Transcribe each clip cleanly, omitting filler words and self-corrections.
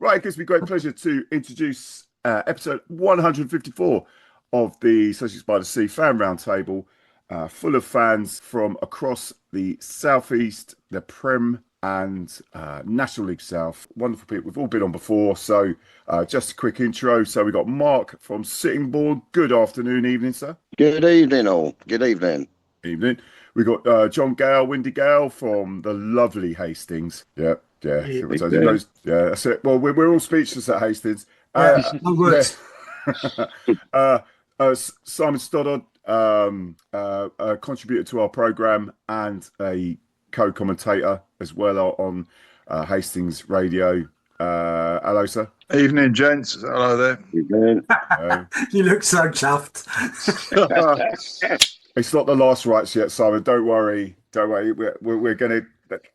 Right, it gives me great pleasure to introduce episode 154 of the SUSSEX by the Sea Fan Roundtable, full of fans from across the Southeast, the Prem and National League South. Wonderful people. We've all been on before, so just a quick intro. So we've got Mark from Sittingbourne. Good afternoon, evening, sir. Good evening, all. Good evening. Evening. We've got John Gale, Windy Gale from the lovely Hastings. Yeah. Yeah, that's it. Well, we're all speechless at Hastings. No words. Simon Stoddard, a contributor to our programme and a co-commentator as well on Hastings Radio. Hello, sir. Evening, gents. Hello there. Evening. You look so chuffed. It's not the last rights yet, Simon. Don't worry. We're going to.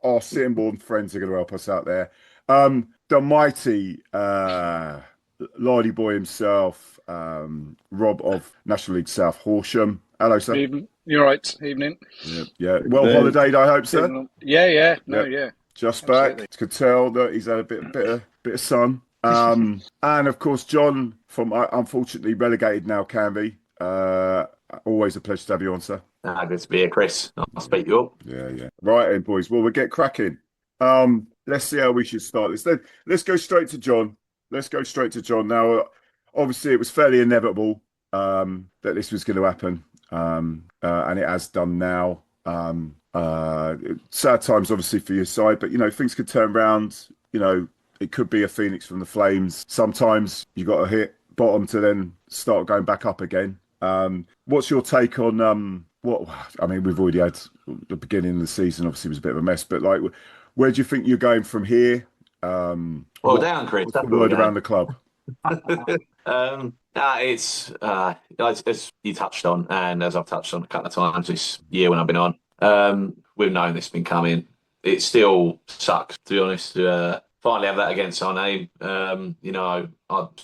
Our Sittingbourne friends are going to help us out there. The mighty Lardy boy himself, Rob of National League South Horsham. Hello, sir. Evening. You're right. Evening. Yeah. Well holidayed, I hope, sir. Yeah. Just Absolutely. back. Could tell that he's had a bit of sun. And of course, John from unfortunately relegated now, Canvey. Always a pleasure to have you on, sir. Good to be here, Chris. I'll speak you up. Yeah. Right then, boys. Well, we'll get cracking. Let's see how we should start this. Let's go straight to John. Now, obviously, it was fairly inevitable that this was going to happen, and it has done now. Sad times, obviously, for your side, but things could turn round. It could be a phoenix from the flames. Sometimes you got to hit bottom to then start going back up again. What's your take on we've already had the beginning of the season, obviously was a bit of a mess, but where do you think you're going from here? Down, Chris. What's the word around the club? It's as you touched on, and as I've touched on a couple of times this year when I've been on, we've known this has been coming. It still sucks, to be honest, to finally have that against our name. I'm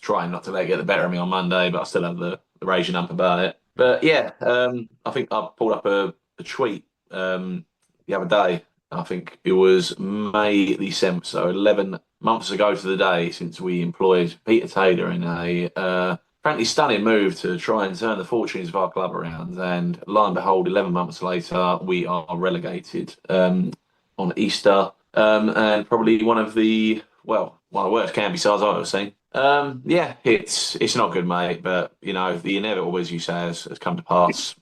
trying not to let it get the better of me on Monday, but I still have the raging up about it. But yeah, I think I pulled up a tweet the other day. I think it was May the 7th, so 11 months ago to the day since we employed Peter Taylor in a apparently stunning move to try and turn the fortunes of our club around. And lo and behold, 11 months later, we are relegated on Easter, and probably one of the worst Canvey sides I've ever seen. It's not good, mate, but the inevitable, as you say, has come to pass.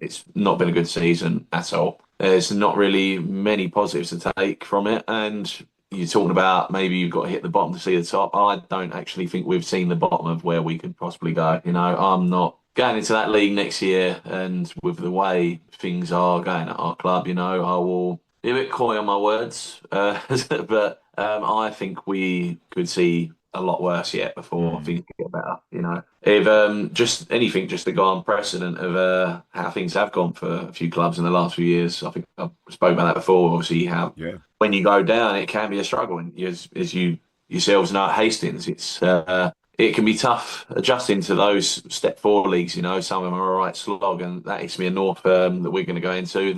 It's not been a good season at all. There's not really many positives to take from it, and you're talking about maybe you've got to hit the bottom to see the top. I don't actually think we've seen the bottom of where we could possibly go. I'm not going into that league next year, and with the way things are going at our club, I will be a bit coy on my words, but I think we could see a lot worse yet before things get better. If just to go on precedent of how things have gone for a few clubs in the last few years. I think I spoke about that before. Obviously, how when you go down, it can be a struggle. And as you yourselves know at Hastings, it can be tough adjusting to those step four leagues. Some of them are a right slog, and that Isthmian North that we're going to go into.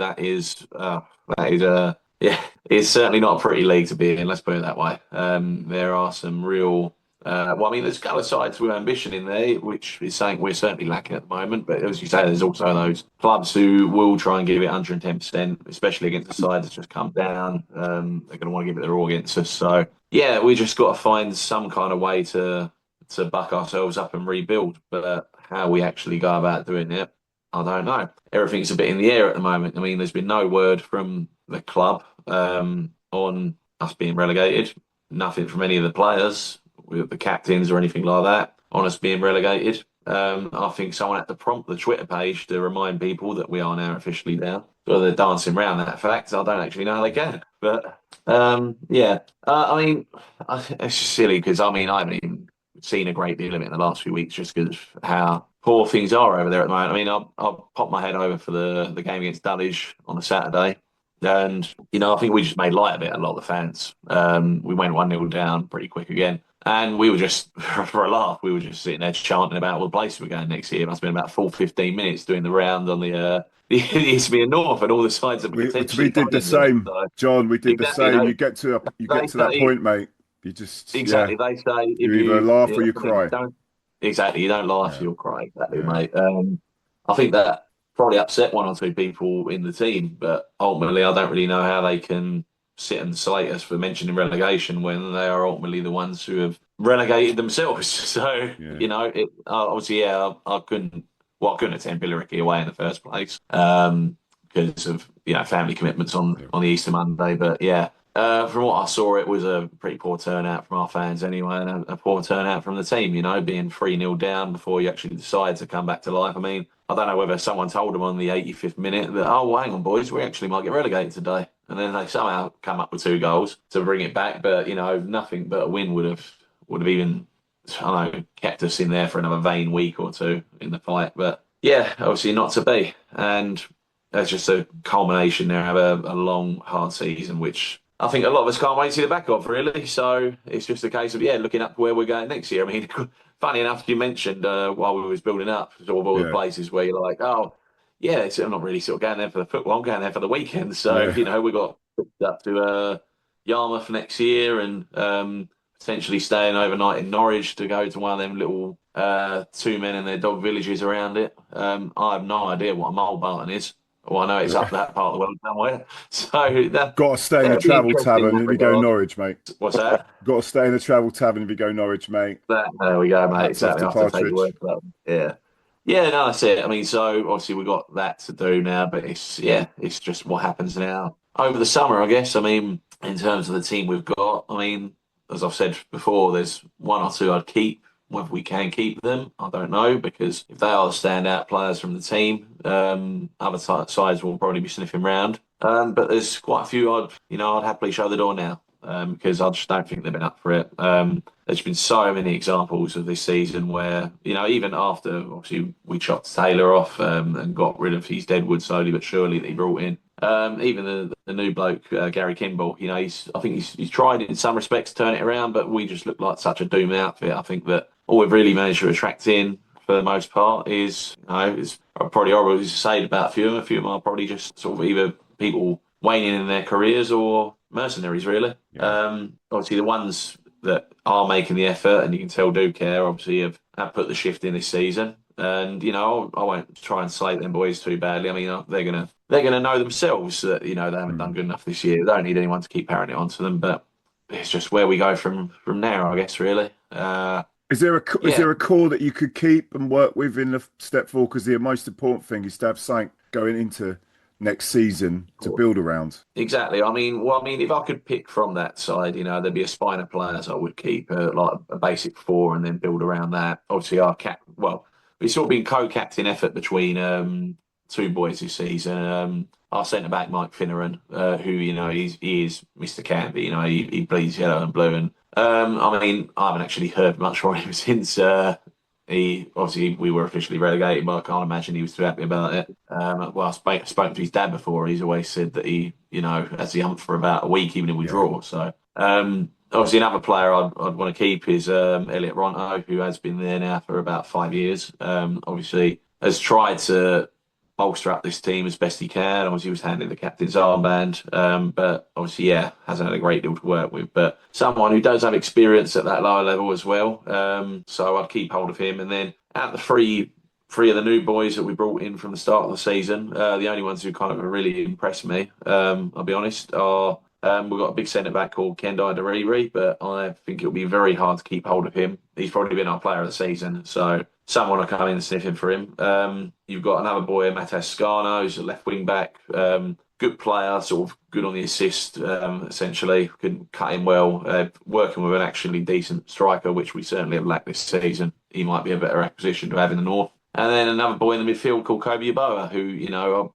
It's certainly not a pretty league to be in, let's put it that way. There are some real, there's a couple of sides with ambition in there, which is something we're certainly lacking at the moment. But as you say, there's also those clubs who will try and give it 110%, especially against the side that's just come down. They're going to want to give it their all against us. So, yeah, we just got to find some kind of way to buck ourselves up and rebuild. But how we actually go about doing it, I don't know. Everything's a bit in the air at the moment. There's been no word from the club on us being relegated. Nothing from any of the players, with the captains or anything like that, on us being relegated. I think someone had to prompt the Twitter page to remind people that we are now officially down. So they're dancing around that fact. I don't actually know how they can. But it's silly because I haven't even seen a great deal of it in the last few weeks just because of how poor things are over there at the moment. I'll pop my head over for the game against Dulwich on a Saturday. And, I think we just made light of it, a lot of the fans. We went 1-0 down pretty quick again. And we were just, for a laugh, we were just sitting there chanting about what place we're going next year. It must have been about 15 minutes doing the round on the Isthmian North and all the sides that we did the same, John. We did exactly, the same. You get to that point, mate. You just Exactly. They say if you either laugh or you cry. You don't laugh, you'll cry. Exactly, Yeah. mate. I think that probably upset one or two people in the team, but ultimately, I don't really know how they can sit and slate us for mentioning relegation when they are ultimately the ones who have relegated themselves. So obviously, I couldn't. Well, I couldn't attend Billericay away in the first place because of family commitments on the Easter Monday. But yeah. From what I saw, it was a pretty poor turnout from our fans anyway, and a poor turnout from the team, being 3-0 down before you actually decide to come back to life. I mean, I don't know whether someone told them on the 85th minute that, oh, hang on, boys, we actually might get relegated today. And then they somehow come up with 2 goals to bring it back. But, nothing but a win would have even, I don't know, kept us in there for another vain week or 2 in the fight. But yeah, obviously not to be. And that's just a culmination there of a long, hard season, which I think a lot of us can't wait to see the back of, really. So it's just a case of, looking up where we're going next year. I mean, funny enough, you mentioned while we was building up sort of all the places where you're like, oh, yeah, I'm not really sort of going there for the football. I'm going there for the weekend. So, we got picked up to Yarmouth next year and potentially staying overnight in Norwich to go to one of them little 2 men and their dog villages around it. I have no idea what a mole barton is. Well, I know it's up that part of the world somewhere. So got to stay in the travel tavern if you go Norwich, mate. What's that? Got to stay in the travel tavern if you go Norwich, mate. There we go, mate. Exactly. I have to take your word for that. Yeah. Yeah, no, that's it. I mean, so obviously we've got that to do now, but it's just what happens now over the summer, I guess. I mean, in terms of the team we've got, I mean, as I've said before, there's 1 or 2 I'd keep. Whether we can keep them, I don't know, because if they are the standout players from the team, other sides will probably be sniffing round. But there's quite a few I'd happily show the door now because I just don't think they've been up for it. There's been so many examples of this season where, even after obviously we chopped Taylor off and got rid of his Deadwood slowly but surely that he brought in. Even the new bloke, Gary Kimball, I think he's tried in some respects to turn it around, but we just look like such a doomed outfit. I think that all we've really managed to attract in for the most part is, it's probably horrible to say about a few of them. A few of them are probably just sort of either people waning in their careers or mercenaries, really. Obviously, the ones that are making the effort and you can tell do care, obviously, have put the shift in this season. And I won't try and slate them boys too badly. I mean, they're gonna know themselves that they haven't done good enough this year. They don't need anyone to keep parroting it onto them. But it's just where we go from now, I guess. Really. Is there a core that you could keep and work with in the step forward? Because the most important thing is to have something going into next season to build around. Exactly. I mean, if I could pick from that side, there'd be a spine of players I would keep, like a basic 4, and then build around that. Obviously, it's sort of been co-captain effort between 2 boys this season. Our centre back Mike Finneran, who he is Mr. Canvey. He bleeds yellow and blue, and I mean, I haven't actually heard much from him since we were officially relegated, but I can't imagine he was too happy about it. Well, I spoke to his dad before. He's always said that he, has the hump for about a week, even if we draw. So, obviously, another player I'd want to keep is Elliot Ronto, who has been there now for about 5 years. Obviously, has tried to bolster up this team as best he can. Obviously, he was handed the captain's armband, but obviously, hasn't had a great deal to work with. But someone who does have experience at that lower level as well. So I'd keep hold of him. And then out the three of the new boys that we brought in from the start of the season, the only ones who kind of really impressed me, I'll be honest, are we've got a big centre back called Kendai Dariri, but I think it'll be very hard to keep hold of him. He's probably been our player of the season, so someone will come in and sniffing for him. You've got another boy, Matas Scarno, who's a left wing back, good player, sort of good on the assist, essentially, can cut him well. Working with an actually decent striker, which we certainly have lacked this season. He might be a better acquisition to have in the north. And then another boy in the midfield called Kobe Yaboa, who,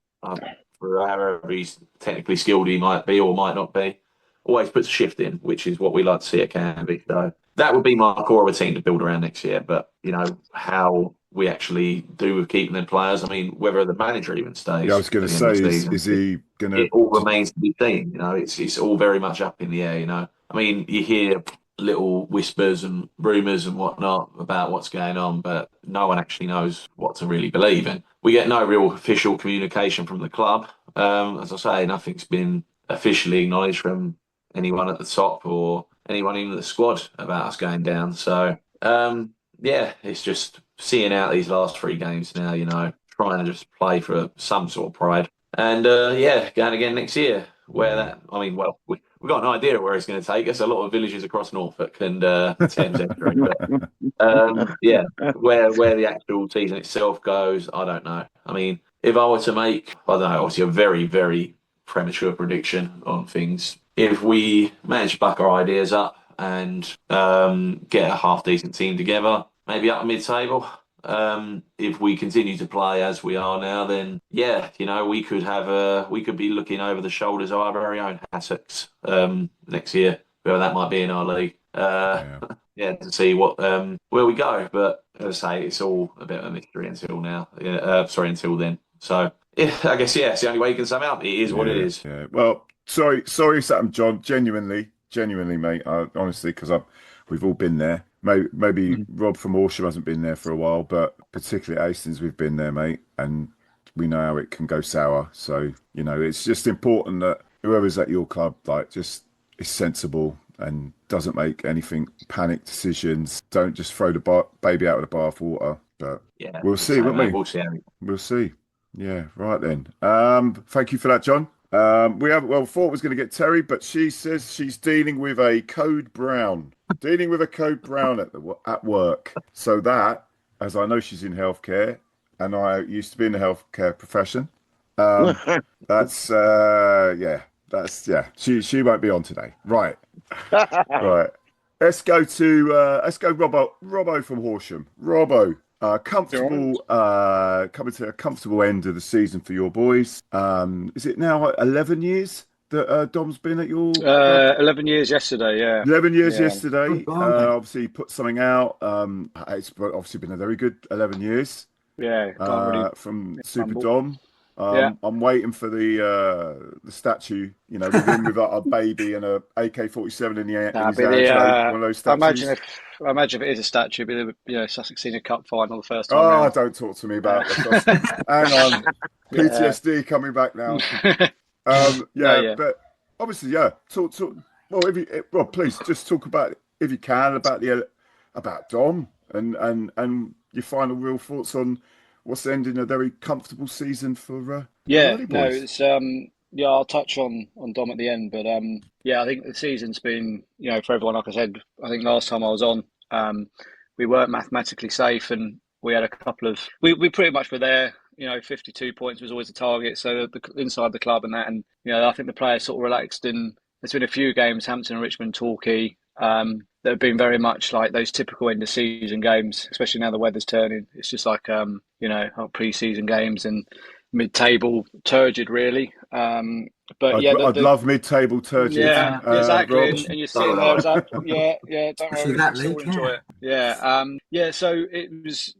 for however he's technically skilled he might be or might not be, always puts a shift in, which is what we like to see at Canvey. So that would be my core of a team to build around next year. But, how we actually do with keeping them players, I mean, whether the manager even stays. Yeah, I was going to say, is he going to... It all remains to be seen. It's all very much up in the air, I mean, you hear little whispers and rumours and whatnot about what's going on, but no one actually knows what to really believe in. We get no real official communication from the club. As I say, nothing's been officially acknowledged from anyone at the top or anyone in the squad about us going down. So, yeah, it's just seeing out these last 3 games now, trying to just play for some sort of pride. And, yeah, going again next year. We've got an idea of where it's going to take us. A lot of villages across Norfolk and Thames entering. But, yeah, where the actual season itself goes, I don't know. I mean, if I were to make, I don't know, obviously a very, very premature prediction on things, if we manage to buck our ideas up and get a half-decent team together, maybe up mid-table, if we continue to play as we are now, then yeah, we could be looking over the shoulders of our very own HASTINGS next year, whoever that might be in our league. Yeah, to see what where we go. But as I say, it's all a bit of a mystery until now. Until then. So yeah, I guess it's the only way you can sum up. It is what it is. Yeah. Well, sorry, Sam, John. Genuinely, mate. Honestly, because we've all been there. Maybe Rob from Horsham hasn't been there for a while, but particularly at Hastings, we've been there, mate, and we know how it can go sour. So it's just important that whoever's at your club, just is sensible and doesn't make anything panic decisions. Don't just throw the baby out of the bathwater. But yeah, we'll see, won't we? We'll see. We'll see. Yeah, right then. Thank you for that, John. Thought was going to get Terry, but she says she's dealing with a code brown. Dealing with a code brown at work. So that, as I know she's in healthcare, and I used to be in the healthcare profession. She won't be on today. Right. Right. Let's go Robbo from Horsham. Robbo, coming to a comfortable end of the season for your boys. Is it now 11 years that Dom's been at your 11 years yesterday, yeah. 11 years yesterday. Oh, obviously put something out. It's obviously been a very good 11 years. Yeah, can't really from Super Dom. Yeah. I'm waiting for the statue, with him with a baby and a AK-47 in his hands, one of those statues. I imagine if it is a statue, it'd be the Sussex Senior Cup final the first time Oh, round. don't talk to me about the Hang on. PTSD coming back now. But obviously, talk. Well, Rob, please just talk about, if you can, about Dom and your final real thoughts on what's ending a very comfortable season for boys. I'll touch on Dom at the end, but I think the season's been, for everyone, like I said, I think last time I was on, we weren't mathematically safe, and we had a couple of, we pretty much were there. 52 points was always the target, so inside the club and that, and I think the players sort of relaxed. And there's been a few games, Hampton and Richmond, Torquay, that have been very much like those typical end of season games, especially now the weather's turning. It's just like pre-season games and mid-table turgid, really. I'd love mid-table turgid. Yeah, exactly. And you're sitting there, don't worry, that enjoy it. Yeah. So it was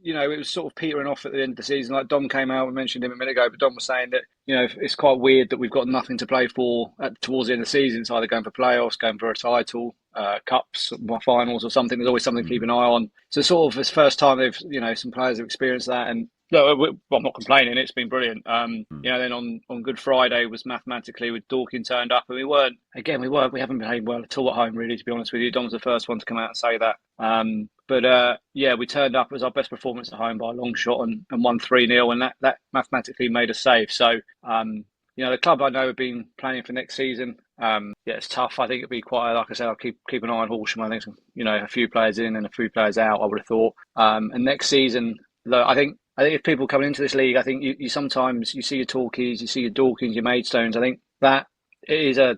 sort of petering off at the end of the season. Like Dom came out, we mentioned him a minute ago, but Dom was saying that it's quite weird that we've got nothing to play for towards the end of the season. It's either going for playoffs, going for a title, cups, finals, or something. There's always something to keep an eye on. So sort of it's the first time they've some players have experienced that. And no, I'm not complaining. It's been brilliant. Then on Good Friday was mathematically with Dorking turned up, and we haven't behaved well at all at home, really, to be honest with you. Dom's the first one to come out and say that. We turned up. It was our best performance at home by a long shot and won 3-0, and that mathematically made us safe. So, the club I know have been planning for next season. It's tough. I think it'd be quite, like I said, I'll keep an eye on Horsham. I think a few players in and a few players out, I would have thought. And next season, though, I think if people coming into this league, I think you sometimes you see your Torquays, you see your Dorkings, your Maidstones. I think that it is a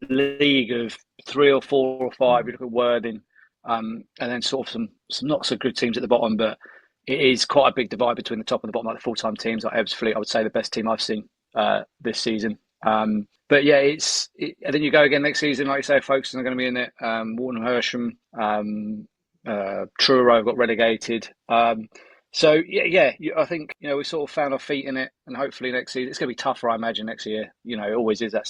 league of 3 or 4 or 5. You look at Worthing, and then sort of some not so good teams at the bottom, but it is quite a big divide between the top and the bottom, like the full-time teams, like Ebbsfleet. I would say the best team I've seen this season. And then you go again next season, like you say, folks are going to be in it. Warden Horsham, Truro got relegated. I think we sort of found our feet in it, and hopefully next season it's going to be tougher, I imagine, next year. It always is that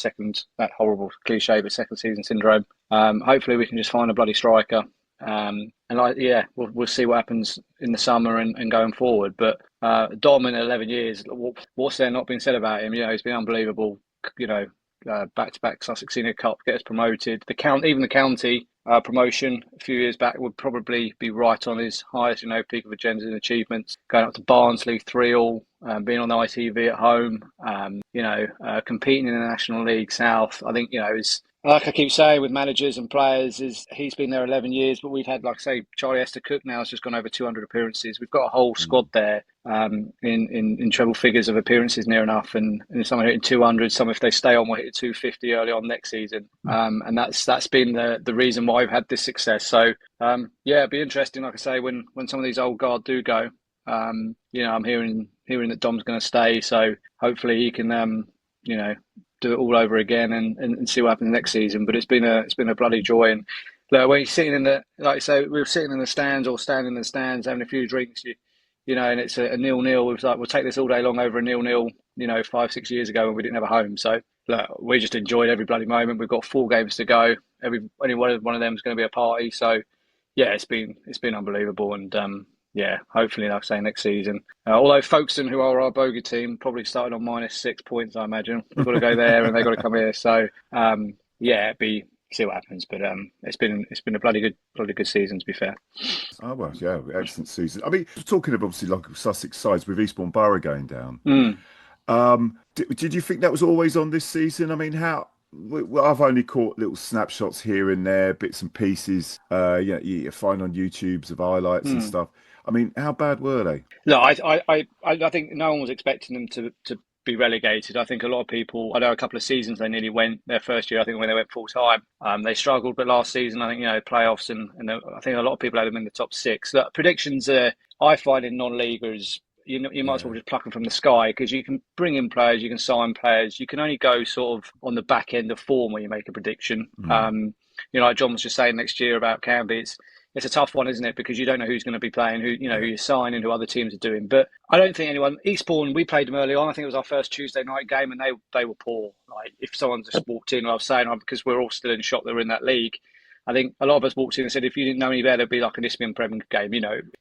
horrible cliche, but second season syndrome. Hopefully we can just find a bloody striker, we'll see what happens in the summer and going forward. But Dom in 11 years, what's there not been said about him? He's been unbelievable. back-to-back Sussex Senior Cup, get us promoted. Even the county promotion a few years back would probably be right on his highest, peak of agendas and achievements. Going up to Barnsley 3-all, being on the ITV at home, competing in the National League South. I think, it's like I keep saying with managers and players, is he's been there 11 years, but we've had, like I say, Charlie Esther Cook now has just gone over 200 appearances. We've got a whole squad there in treble figures of appearances near enough, and some are hitting 200, some if they stay on will hit 250 early on next season. And that's been the reason why we've had this success. So, it'd be interesting, like I say, when some of these old guard do go. I'm hearing that Dom's going to stay, so hopefully he can, do it all over again and see what happens next season. But it's been a bloody joy. And look, when you're sitting like I say, we were sitting in the stands or standing in the stands having a few drinks, and it's a 0-0. It was like, we'll take this all day long over a 0-0, 5-6 years ago when we didn't have a home. So look, we just enjoyed every bloody moment. We've got 4 games to go. Any one of them is going to be a party. So yeah, it's been unbelievable. And hopefully, like I say, next season. Although Folkestone, who are our bogey team, probably started on -6 points, I imagine. We've got to go there and they've got to come here. So, see what happens. But it's been a bloody good season, to be fair. Oh, well, yeah, excellent season. I mean, talking of obviously like Sussex sides with Eastbourne Borough going down, did you think that was always on this season? I mean, how... Well, I've only caught little snapshots here and there, bits and pieces. You find on YouTube's of highlights and stuff. I mean, how bad were they? No, I think no one was expecting them to be relegated. I think a lot of people, I know a couple of seasons they nearly went their first year. I think when they went full time, they struggled. But last season, I think playoffs and I think a lot of people had them in the top 6. Look, predictions I find in non-leaguers. You might as well just pluck them from the sky, because you can bring in players, you can sign players. You can only go sort of on the back end of form when you make a prediction. Like John was just saying next year about Canvey, it's a tough one, isn't it? Because you don't know who's going to be playing, who you're signing, who other teams are doing. But I don't think Eastbourne, we played them early on. I think it was our first Tuesday night game, and they were poor. Like, if someone just walked in, I was saying, because we're all still in shock that we're in that league. I think a lot of us walked in and said, if you didn't know any better, it'd be like an Isthmian Premier game.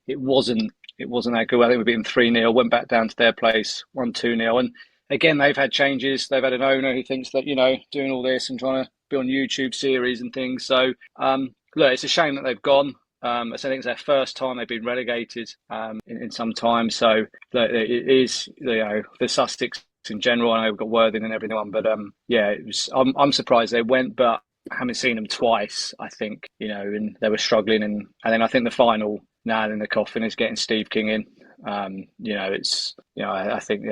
It wasn't that good. I think we beat them 3-0, went back down to their place, won 2-0. And again, they've had changes. They've had an owner who thinks that, doing all this and trying to be on YouTube series and things. So, look, it's a shame that they've gone. I think it's their first time they've been relegated in some time. So it is, for Sussex in general. I know we've got Worthing and everyone, but it was. I'm surprised they went, but I haven't seen them twice. I think and they were struggling, and then I think the final nail in the coffin is getting Steve King in. I think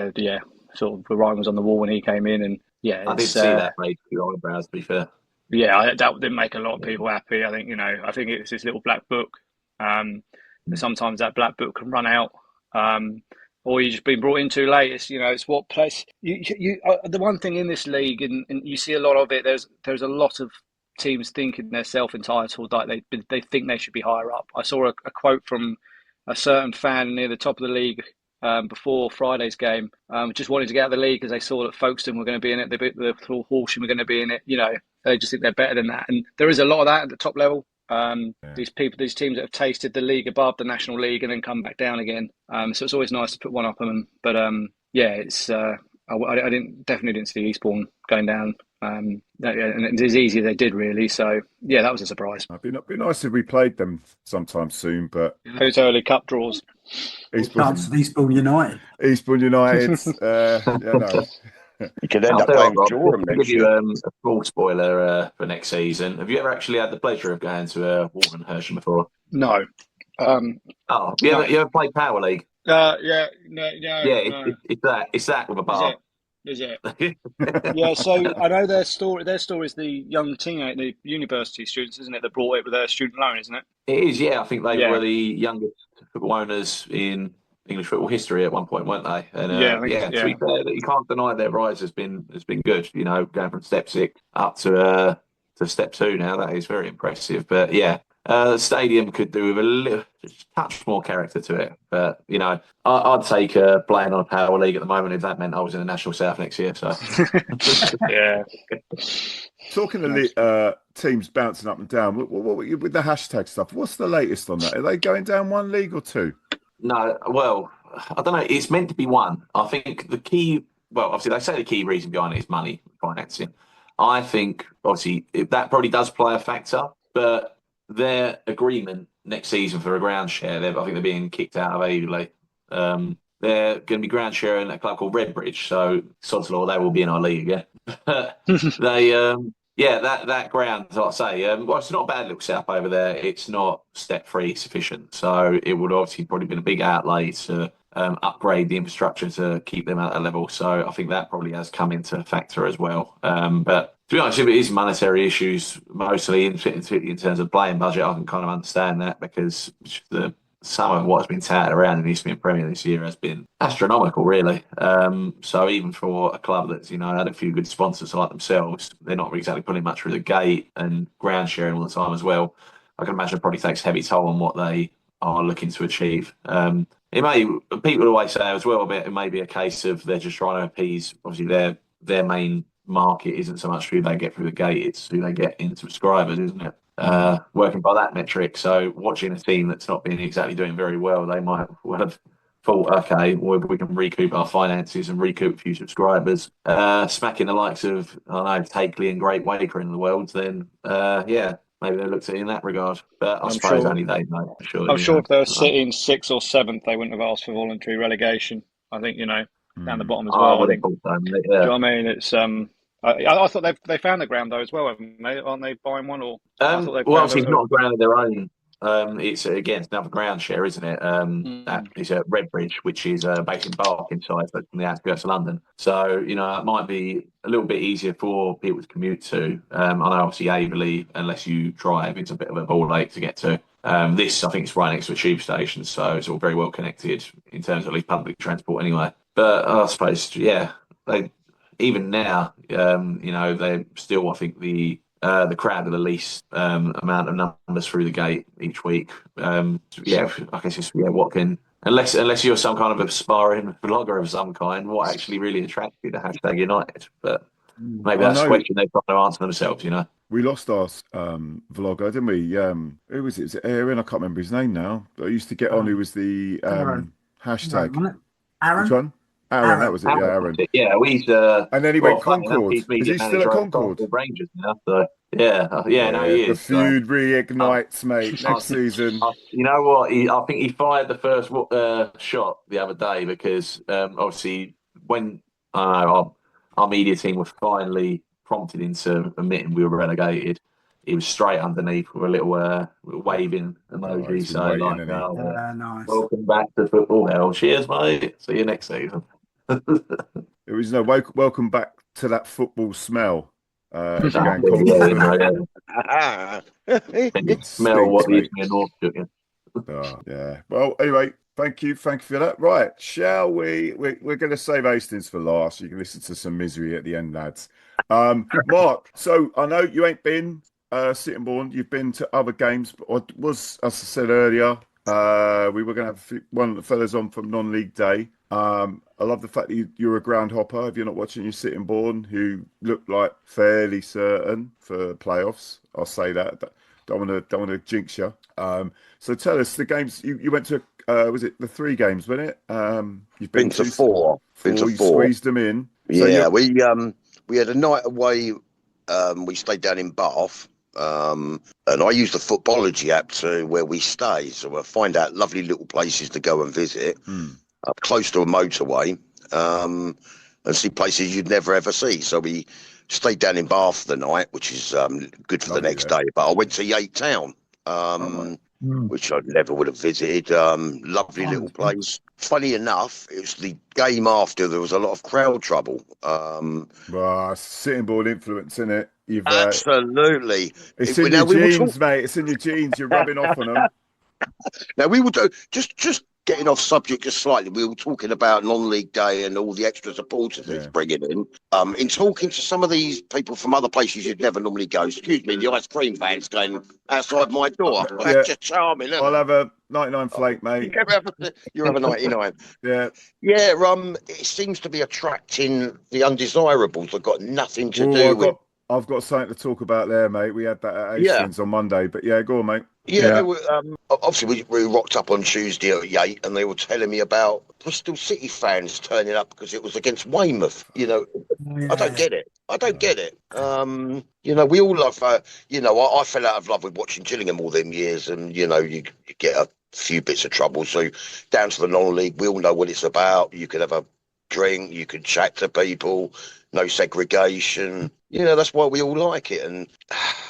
sort of the writing was on the wall when he came in, and I did see that made your eyebrows, to be fair. Yeah, that didn't make a lot of people happy. I think I think it's this little black book. Sometimes that black book can run out, or you've just been brought in too late. It's what place you the one thing in this league, and you see a lot of it. There's a lot of teams thinking they're self-entitled, like they think they should be higher up. I saw a quote from a certain fan near the top of the league before Friday's game, just wanted to get out of the league because they saw that Folkestone were going to be in it, the Horsham were going to be in it. They just think they're better than that, and there is a lot of that at the top level. These teams that have tasted the league above the National League and then come back down again. So it's always nice to put one up on them. But it's I definitely didn't see Eastbourne going down. And it's as easy as they did, really. So that was a surprise. It'd be nice if we played them sometime soon, but those early cup draws. Eastbourne United. Eastbourne United. You could end up playing Durham I'll next give you year. a full spoiler for next season. Have you ever actually had the pleasure of going to Walton Horsham before? No. You ever played Power League? No. It's that with a bar. Is it? Yeah, so I know their story is the young teenage, the university students, isn't it, that brought it with their student loan, isn't it? It is, yeah. I think they were the youngest football owners in English football history at one point, weren't they? And to be fair, you can't deny their rise has been good. Going from step 6 up to step 2 now, that is very impressive. But the stadium could do with just a touch more character to it. But I'd take playing on a Power League at the moment if that meant I was in the National South next year. So Talking of teams bouncing up and down, what with the hashtag stuff, what's the latest on that? Are they going down 1 league or 2? No, well, I don't know. It's meant to be 1. I think the key, obviously they say the key reason behind it is money, financing. I think obviously that probably does play a factor, but their agreement next season for a ground share, I think they're being kicked out of Aveley. They're going to be ground sharing a club called Redbridge, so sod's law, they will be in our league again. That ground, as I say, well, it's not a bad little setup over there. It's not step-free sufficient, so it would obviously probably been a big outlay to upgrade the infrastructure to keep them at that level. So I think that probably has come into factor as well. But to be honest, if it is monetary issues, mostly in terms of playing budget, I can kind of understand that, because some of what's been touted around in the Isthmian Premier this year has been astronomical, really. So even for a club that's, had a few good sponsors like themselves, they're not exactly putting much through the gate and ground sharing all the time as well. I can imagine it probably takes a heavy toll on what they are looking to achieve. People always say as well, but it may be a case of they're just trying to appease, obviously their main market isn't so much who they get through the gate, it's who they get in subscribers, isn't it? Working by that metric. So watching a team that's not been exactly doing very well, they might well have thought, okay, well, if we can recoup our finances and recoup a few subscribers, smacking the likes of, Takeley and Great Waker in the world, then maybe they looked at it in that regard. But I suppose only they know for sure. I'm sure if they were sitting 6th or 7th, they wouldn't have asked for voluntary relegation. I think, down the bottom as well. I think. Do you know what I mean? It's I thought they found the ground though as well, haven't they? Aren't they buying one? Or obviously it's not a ground of their own. It's another ground share, isn't it? That is at Redbridge, which is based in Barkingside, but from the outskirts of London. So it might be a little bit easier for people to commute to. I know obviously Aveley, unless you drive, it's a bit of a ball ache to get to. This, I think, is right next to a tube station, so it's all very well connected in terms of at least public transport anyway. But I suppose, even now, they're still, I think, the crowd of the least amount of numbers through the gate each week. I guess it's what can, unless you're some kind of aspiring vlogger of some kind, what actually really attracts you to hashtag United? But maybe that's a question they've got to answer themselves. We lost our vlogger, didn't we? Who was it? Was it Aaron? I can't remember his name now. But I used to get on. Who was the hashtag? Aaron. Which one? Aaron, that was it. Yeah, Aaron. Yeah, and then he went Concord. Is he still at Concord? Rangers now, so he is. The feud reignites, mate. Next season. You know what? I think he fired the first shot the other day, because obviously when our media team was finally prompted into admitting we were relegated, he was straight underneath with a little waving emoji. Nice. Welcome back to football hell. Cheers, mate. See you next season. It was welcome back to that football smell. Smell what the Isthmian North took. Well, anyway, thank you for that. Right, shall we? We're going to save Hastings for last. You can listen to some misery at the end, lads. Mark, so I know you ain't been Sittingbourne. You've been to other games, but I was, as I said earlier, we were going to have one of the fellas on from non-league day. I love the fact that you're a ground hopper. If you're not watching your Sittingbourne, who looked like fairly certain for playoffs, I'll say that. Don't want to jinx you. So tell us the games you went to. Was it the 3 games? Wasn't it? You've been to 4. Been to 4. You squeezed them in. Yeah, so we had a night away. We stayed down in Bath. And I use the Footballogy app to where we stay, so we'll find out lovely little places to go and visit up close to a motorway, and see places you'd never ever see. So we stayed down in Bath the night, which is good for the next day. But I went to Yate Town, which I never would have visited. Lovely little place. Funny enough, it was the game after there was a lot of crowd trouble. Sittingbourne influence, isn't it? Absolutely. It's in your genes, mate. It's in your genes. You're rubbing off on them. Now, we were just getting off subject just slightly. We were talking about non-league day and all the extra supporters it's bringing in. In talking to some of these people from other places you'd never normally go, excuse me, the ice cream van's going outside my door. That's just charming. I'll have a 99 flake, mate. You have a 99. Yeah. It seems to be attracting the undesirables that got nothing to do with. I've got something to talk about there, mate. We had that at Hastings on Monday, but go on, mate. Yeah, they were. Obviously, we rocked up on Tuesday at Yate, and they were telling me about Bristol City fans turning up because it was against Weymouth. I don't get it. I don't get it. We all love. I fell out of love with watching Gillingham all them years, and you get a few bits of trouble. So down to the non-league, we all know what it's about. You could have a drink, you could chat to people, no segregation. That's why we all like it. And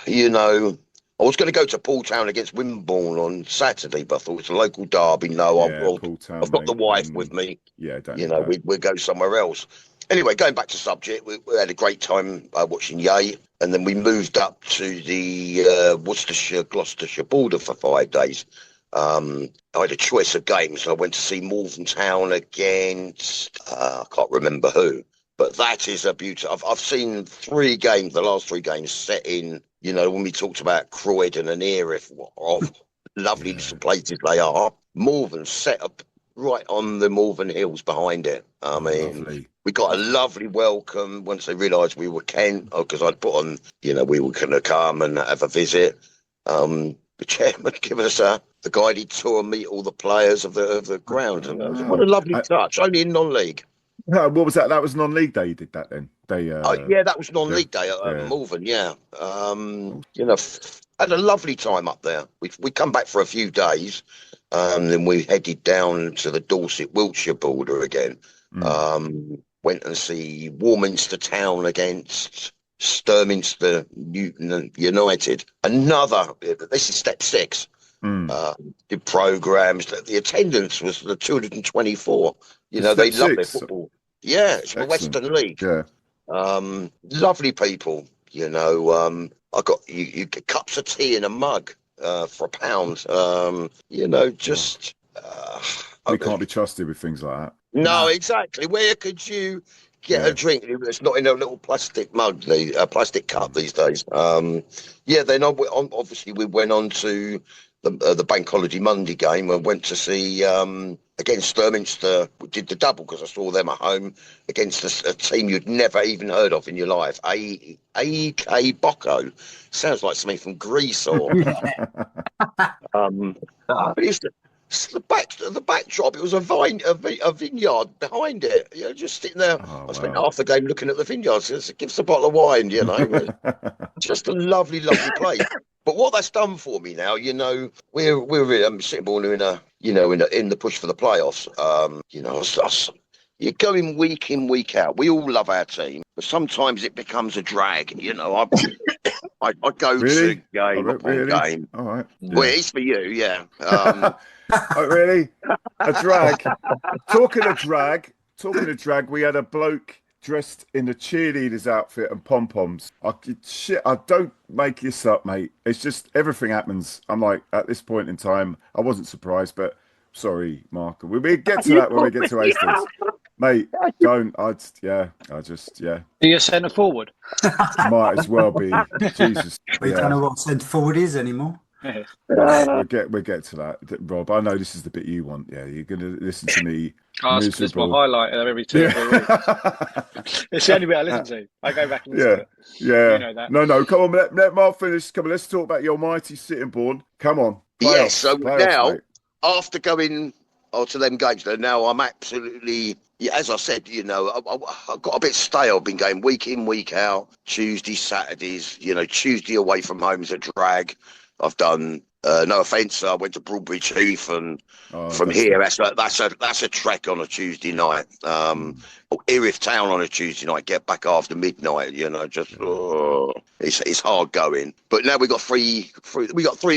I was going to go to Paul Town against Wimborne on Saturday, but I thought it's a local derby. No, I've got the wife with me. Yeah, we'd go somewhere else. Anyway, going back to subject, we had a great time watching Yate, and then we moved up to the Worcestershire-Gloucestershire border for 5 days. I had a choice of games. I went to see Malvern Town against, I can't remember who, but that is a beauty. I've seen 3 games, the last 3 games set in, when we talked about Croydon and Erith, what lovely little places they are. Malvern set up right on the Malvern Hills behind it. I mean, lovely. We got a lovely welcome once they realised we were Kent, because I'd put on, we were going to come and have a visit. The chairman giving us the guided tour and meet all the players of the ground. And what a lovely touch, only in non-league. What was that? That was non-league day you did that then? That was non-league day at Malvern, had a lovely time up there. We come back for a few days, and then we headed down to the Dorset-Wiltshire border again. Went and see Warminster Town against Sturminster United. This is step 6. Did programmes. The attendance was the 224. They love their football. Yeah, it's the Western League. Yeah. Lovely people. I got you get cups of tea in a mug for £1. We can't be trusted with things like that. No, exactly. Where could you get a drink? It's not in a little plastic mug, a plastic cup these days. Then obviously we went on to the Bank Holiday Monday game and went to see against Sturminster. We did the double because I saw them at home against a team you'd never even heard of in your life. AEK Bocco. Sounds like something from Greece or. But it's the backdrop. It was a vineyard behind it. Just sitting there. I spent half the game looking at the vineyards. Give us a bottle of wine, Just a lovely, lovely place. But what that's done for me now, we're Sittingbourne in the push for the playoffs. You're going week in, week out. We all love our team, but sometimes it becomes a drag. I go to game upon game. All right. Yeah. Well, it's for you, yeah. Oh, really? A drag. Talking of drag, we had a bloke dressed in the cheerleader's outfit and pom-poms. I don't make this up, mate. It's just everything happens. I'm like, at this point in time, I wasn't surprised, but sorry, Mark. We'll get to that when we get to Hastings. Mate, don't. You're centre forward. Might as well be. Jesus. We don't know what centre forward is anymore. We'll get to that, Rob. I know this is the bit you want. Yeah, you're going to listen to me. It's my highlight of every 2 or 3 weeks. It's the only bit I listen to. I go back and listen to it. Yeah. You know that. No. Come on, let Mark finish. Come on, let's talk about your mighty Sittingbourne. Come on. Yes. So now, after going to them games, now I'm absolutely. Yeah, as I said, I got a bit stale. Been going week in, week out, Tuesdays, Saturdays. Tuesday away from home is a drag. I've done no offence. I went to Broadbridge Heath, and from here that's a trek on a Tuesday night. Erith Town on a Tuesday night. Get back after midnight. It's hard going. But now we got three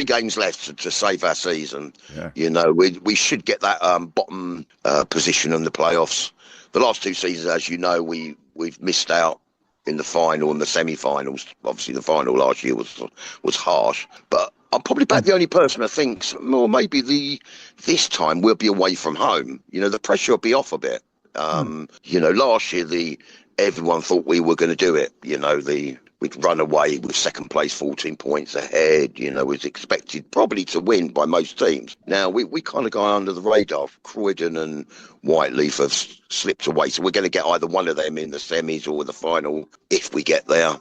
games left to save our season. Yeah. We should get that bottom position in the playoffs. The last 2 seasons, as you know, we've missed out in the final and the semi-finals. Obviously, the final last year was harsh, but I'm probably about the only person that thinks, well, maybe this time we'll be away from home. The pressure will be off a bit. Last year everyone thought we were going to do it. We'd run away with second place, 14 points ahead. Was expected probably to win by most teams. Now we kind of go under the radar. Croydon and Whiteleaf have slipped away, so we're going to get either one of them in the semis or the final if we get there.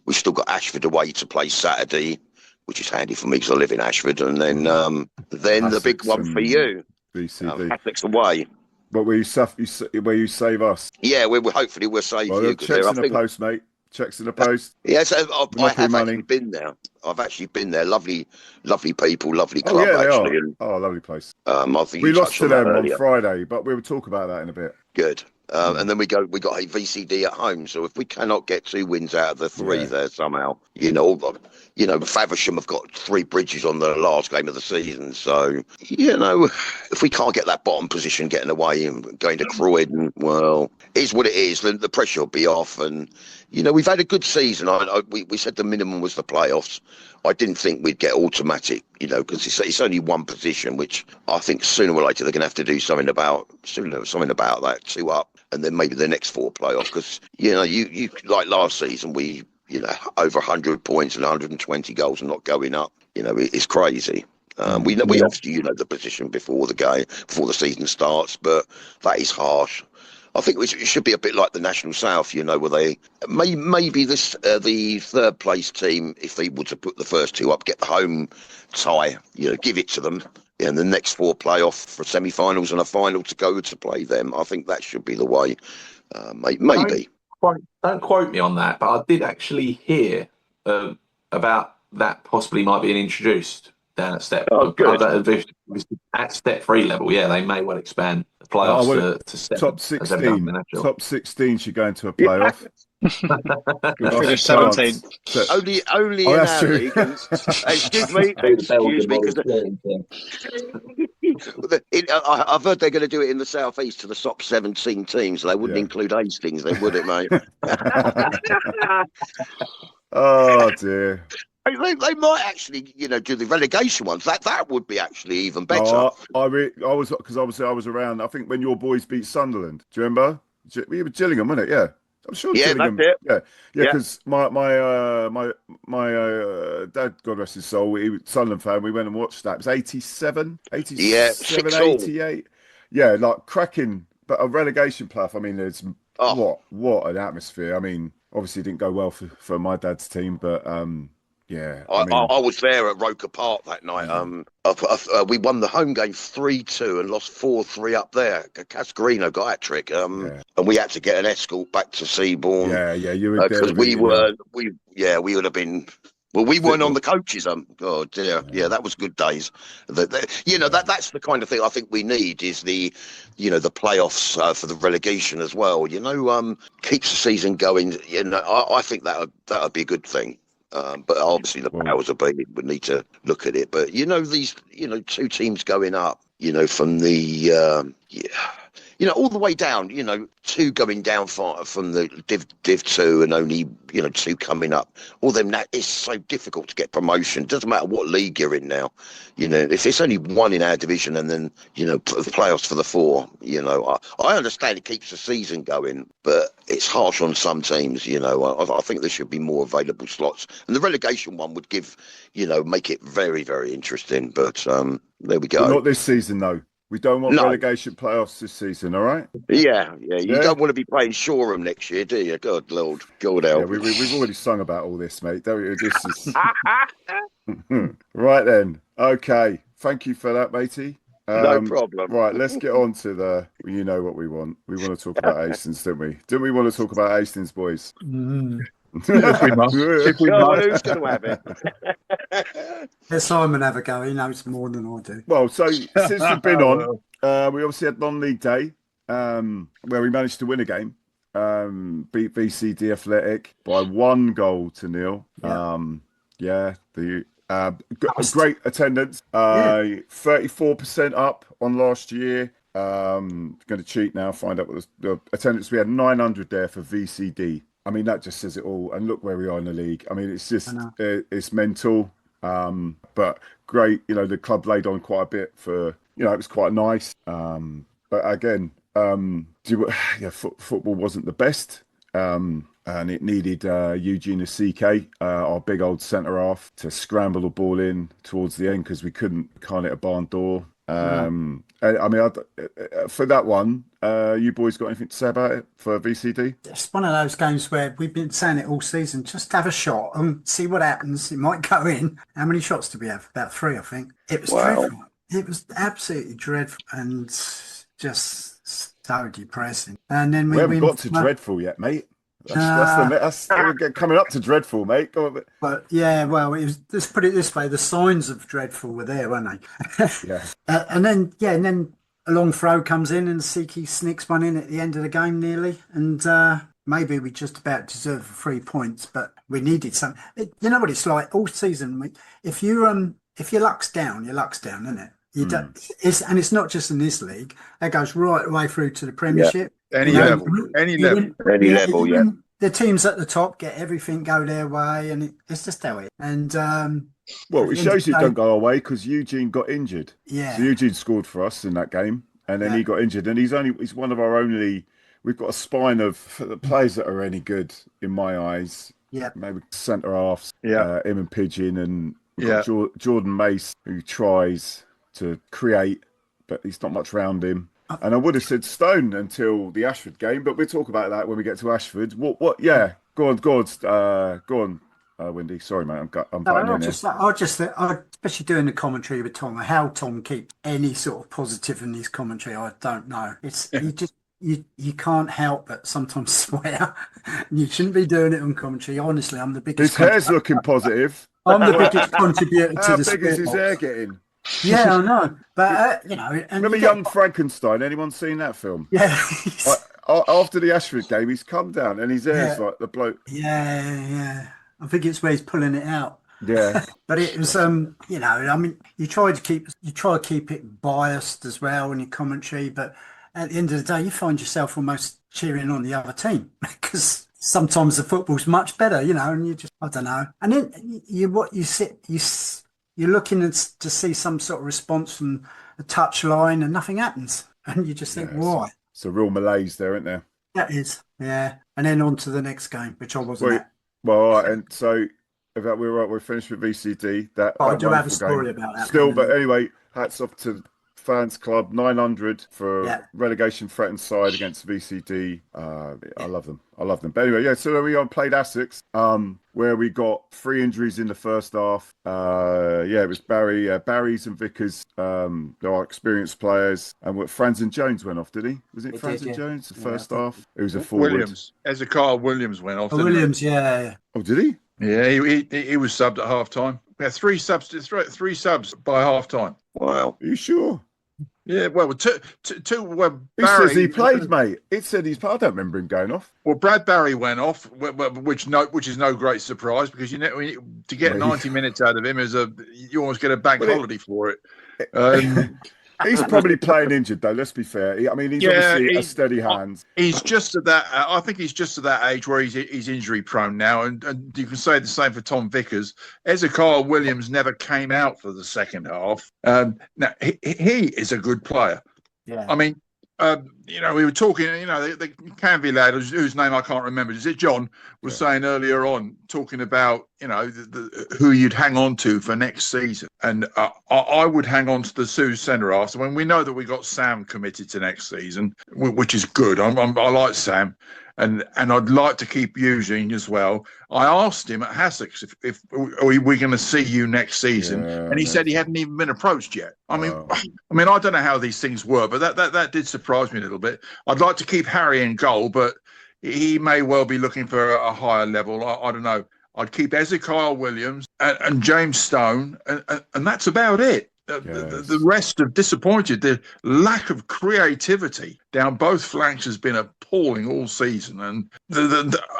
We've still got Ashford away to play Saturday. which is handy for me because I live in Ashford. And then the big one for you, VCD. Essex away. But where you save us? Yeah, hopefully we'll save Well, you. checks in the post, mate. Checks in the post. Yes, I have money. actually been there. I've actually been there. Lovely people, lovely Oh club. yeah, they actually. are. And, Oh, lovely place. I think We you lost touched to on that them on earlier. Friday, but we will talk about that in a bit. Good. And then we got a VCD at home. So if we cannot get 2 wins out of the 3 there somehow, Faversham have got 3 bridges on the last game of the season. So if we can't get that bottom position getting away and going to Croydon, well, it's what it is. The pressure will be off, and we've had a good season. We said the minimum was the playoffs. I didn't think we'd get automatic, because it's only one position, which I think sooner or later they're going to have to do something about that, 2 up, and then maybe the next 4 playoffs. Because you like last season, we over 100 points and 120 goals and not going up. It's crazy. We obviously the position before the season starts, but that is harsh. I think it should be a bit like the National South, where they maybe the 3rd place team, if they were to put the first 2 up, get the home tie, give it to them, and the next 4 playoff for semi-finals and a final to go to play them. I think that should be the way. Maybe. Don't quote me on that, but I did actually hear about that possibly might being introduced down at step. Oh, good. At step 3 level, yeah, they may well expand the playoffs to step top 16. Top 16 should go into a playoff. Finish 17. Only in our league. Excuse me, I've heard they're going to do it in the southeast to the top 17 teams. So they wouldn't include Hastings, they would it, mate? Oh dear. They might actually, do the relegation ones. That would be actually even better. I was because obviously I was around. I think when your boys beat Sunderland. Do you remember? We were Gillingham, wasn't it? Yeah, I'm sure. Yeah, Gillingham. that's it. Yeah. Because my dad, God rest his soul, he was Sunderland fan. We went and watched that. It was 87, 88. Yeah, like cracking, but a relegation playoff. I mean, there's what an atmosphere. I mean, obviously it didn't go well for my dad's team, but yeah, I was there at Roker Park that night. We won the home game 3-2 and lost 4-3 up there. Cascarino got a hat-trick, and we had to get an escort back to Seabourne. Yeah, you were there. Because we would have been. Well, we weren't on the coaches. Oh dear, yeah, that was good days. That's the kind of thing I think we need is the playoffs for the relegation as well. Keeps the season going. I think that would be a good thing. But obviously the powers of be would need to look at it. But these 2 teams going up, from the all the way down, 2 going down from the Div 2 and only 2 coming up. All them that is so difficult to get promotion. Doesn't matter what league you're in now. If it's only 1 in our division and then playoffs for the 4. I understand it keeps the season going, but it's harsh on some teams. I think there should be more available slots, and the relegation one would make it very, very interesting. But there we go. But not this season though. We don't want relegation playoffs this season, all right? Yeah. You don't want to be playing Shoreham next year, do you? God, Lord, God help. Yeah, we've already sung about all this, mate. This is right then. Okay, thank you for that, matey. No problem. Right, let's get on to what we want. We want to talk about Hastings, don't we? Didn't we want to talk about Hastings, boys? If we must. Who's going to have it? Let Simon have a go. He knows more than I do. Well, so since we've been on, we obviously had non-league day where we managed to win a game, beat VCD Athletic by 1-0. Great attendance, 34% up on last year. Going to cheat now, find out what the attendance. We had 900 there for VCD. I mean, that just says it all. And look where we are in the league. I mean, it's just, it's mental. But great, the club laid on quite a bit for, it was quite nice. But again, football wasn't the best. and it needed Eugene CK, our big old centre half, to scramble the ball in towards the end because we couldn't hit a barn door. I mean, for that one, you boys got anything to say about it for VCD? It's one of those games where we've been saying it all season. Just have a shot and see what happens. It might go in. How many shots did we have? About 3, I think. It was dreadful. It was absolutely dreadful and just so depressing. And then we haven't got to dreadful yet, mate. That's coming up to dreadful, mate. Go on. But yeah, well, it was, let's put it this way: the signs of dreadful were there, weren't they? Yeah. And then a long throw comes in, and Siki snicks one in at the end of the game, nearly, and maybe we just about deserved 3 points, but we needed some. You know what it's like all season. If your luck's down, your luck's down, isn't it? You don't, it's not just in this league. That goes right away through to the Premiership. Yeah. Any level. Yeah. The teams at the top get everything go their way, and it's just how it. And it shows you don't go away because Eugene got injured. Yeah. So Eugene scored for us in that game, and then he got injured, and he's one of our only. We've got a spine of the players that are any good in my eyes. Yeah. Maybe centre halves. Yeah. Him and Pigeon, and we've got Jordan Mace, who tries to create, but he's not much round him. And I would have said Stone until the Ashford game, but we'll talk about that when we get to Ashford. What? Yeah, go on, Wendy. Sorry, mate, I'm especially doing the commentary with Tom. How Tom keeps any sort of positive in his commentary, I don't know. It's you can't help but sometimes swear. You shouldn't be doing it on commentary. Honestly, I'm the biggest. His hair's looking positive. I'm the biggest contributor to the. How big is his hair getting? Yeah, I know, but remember Young Frankenstein? Anyone seen that film? Yeah. After the Ashford game, he's come down and his hair's like the bloke. Yeah. I think it's where he's pulling it out. Yeah. But it was, I mean, you try to keep it biased as well in your commentary, but at the end of the day, you find yourself almost cheering on the other team because sometimes the football's much better, and you just, I don't know. And then you're looking to see some sort of response from a touch line and nothing happens. And you just think, why? It's a real malaise there, isn't there? That is, yeah. And then on to the next game, which I wasn't at. Well, all right. And so we're finished with VCD. I do have a story about that. Still, but anyway, hats off to Fans Club 900 for relegation threatened side against VCD. I love them. But anyway, so we played Essex, where we got 3 injuries in the first half. It was Barry's and Vickers, our experienced players, and Franz and Jones went off, did he? Was it Franz and Jones the first half? It was a forward. Ezekiel Williams went off. Williams, yeah. Oh, did he? Yeah, he was subbed at half time. We had 3 subs by half time. Wow. Are you sure? Yeah, well, two. Who says he played, mate? It said he's. I don't remember him going off. Well, Brad Barry went off, which is no great surprise because to get 90 minutes out of him you almost get a bank holiday for it. He's probably playing injured, though. Let's be fair. He's obviously a steady hand. He's just at that. I think he's just at that age where he's injury prone now, and you can say the same for Tom Vickers. Ezekiel Williams never came out for the second half. Now he is a good player. Yeah. I mean, we were talking. The Canvey lad, whose name I can't remember. Is it John? Was saying earlier on, talking about who you'd hang on to for next season, and I would hang on to the Sioux centre halves. When we know that we got Sam committed to next season, which is good. I like Sam, and I'd like to keep Eugene as well. I asked him at HASTINGS if we're going to see you next season, and he said he hadn't even been approached yet. I mean, I don't know how these things work, but that did surprise me a little bit. I'd like to keep Harry in goal, but he may well be looking for a higher level. I don't know. I'd keep Ezekiel Williams and James Stone, and that's about it. The rest have disappointed. The lack of creativity down both flanks has been appalling all season. And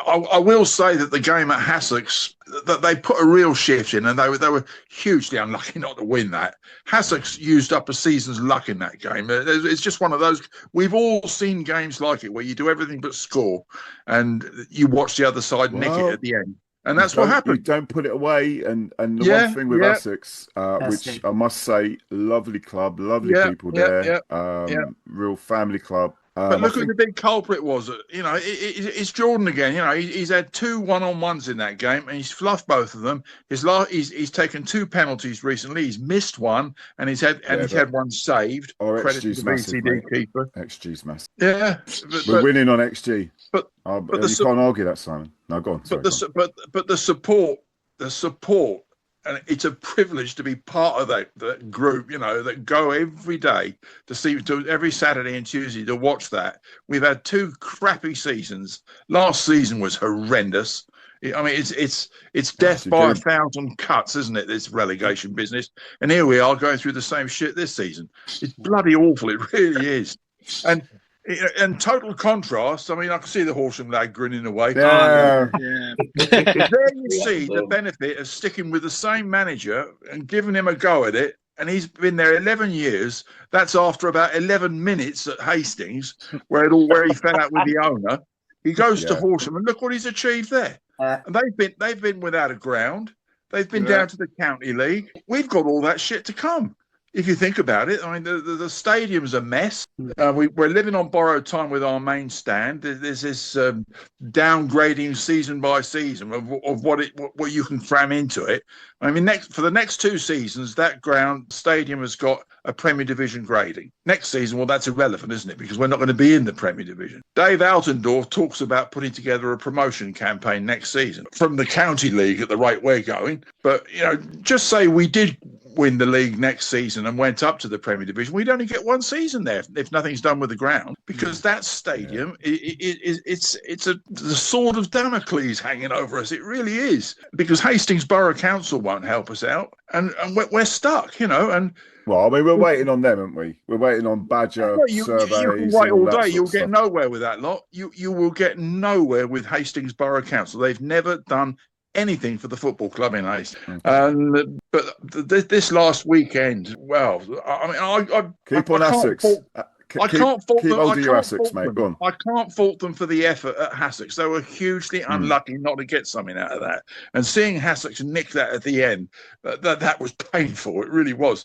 I will say that the game at HASTINGS, that they put a real shift in, and they were hugely unlucky not to win that. HASTINGS used up a season's luck in that game. It's just one of those. We've all seen games like it where you do everything but score, and you watch the other side nick it at the end. And that's what happened. You don't put it away. And the one thing with Essex, which I must say, lovely club, lovely people there, real family club. But look who the big culprit was. You know, it's Jordan again. You know, he's had 2 1-on-1s in that game, and he's fluffed both of them. He's taken 2 penalties recently. He's missed one, and he's had one saved. Credit to the BCD keeper. XG's massive. Yeah, we're winning on XG. But you can't argue that, Simon. No, go on. Sorry, but the support. And it's a privilege to be part of that group, you know, that go every day every Saturday and Tuesday to watch that. We've had 2 crappy seasons. Last season was horrendous. I mean, it's death by 1,000 cuts, isn't it? This relegation business. And here we are going through the same shit this season. It's bloody awful. It really is. And total contrast, I mean, I can see the Horsham lad grinning away. Yeah. There you see the benefit of sticking with the same manager and giving him a go at it. And he's been there 11 years. That's after about 11 minutes at Hastings, where he fell out with the owner. He goes to Horsham, and look what he's achieved there. And they've been without a ground. They've been down to the county league. We've got all that shit to come. If you think about it, I mean, the stadium's a mess. We're living on borrowed time with our main stand. There's this downgrading season by season of what you can cram into it. I mean, for the next 2 seasons, that stadium has got a Premier Division grading. Next season, well, that's irrelevant, isn't it? Because we're not going to be in the Premier Division. Dave Altendorf talks about putting together a promotion campaign next season from the county league at the rate we're going. But, you know, just say we did win the league next season and went up to the Premier Division, we'd only get 1 season there if nothing's done with the ground, because that stadium it's the sword of Damocles hanging over us. It really is, because Hastings Borough Council won't help us out, and we're stuck, you know. And well, I mean, we're waiting on them, aren't we? We're waiting on Badger surveys. You can wait all day. You'll get nowhere with that lot. You will get nowhere with Hastings Borough Council. They've never done anything for the football club in Hastings. But this last weekend, well, I mean, I keep on Essex. I can't fault them. I can't fault them for the effort at HASTINGS. They were hugely unlucky not to get something out of that. And seeing HASTINGS nick that at the end, that was painful. It really was.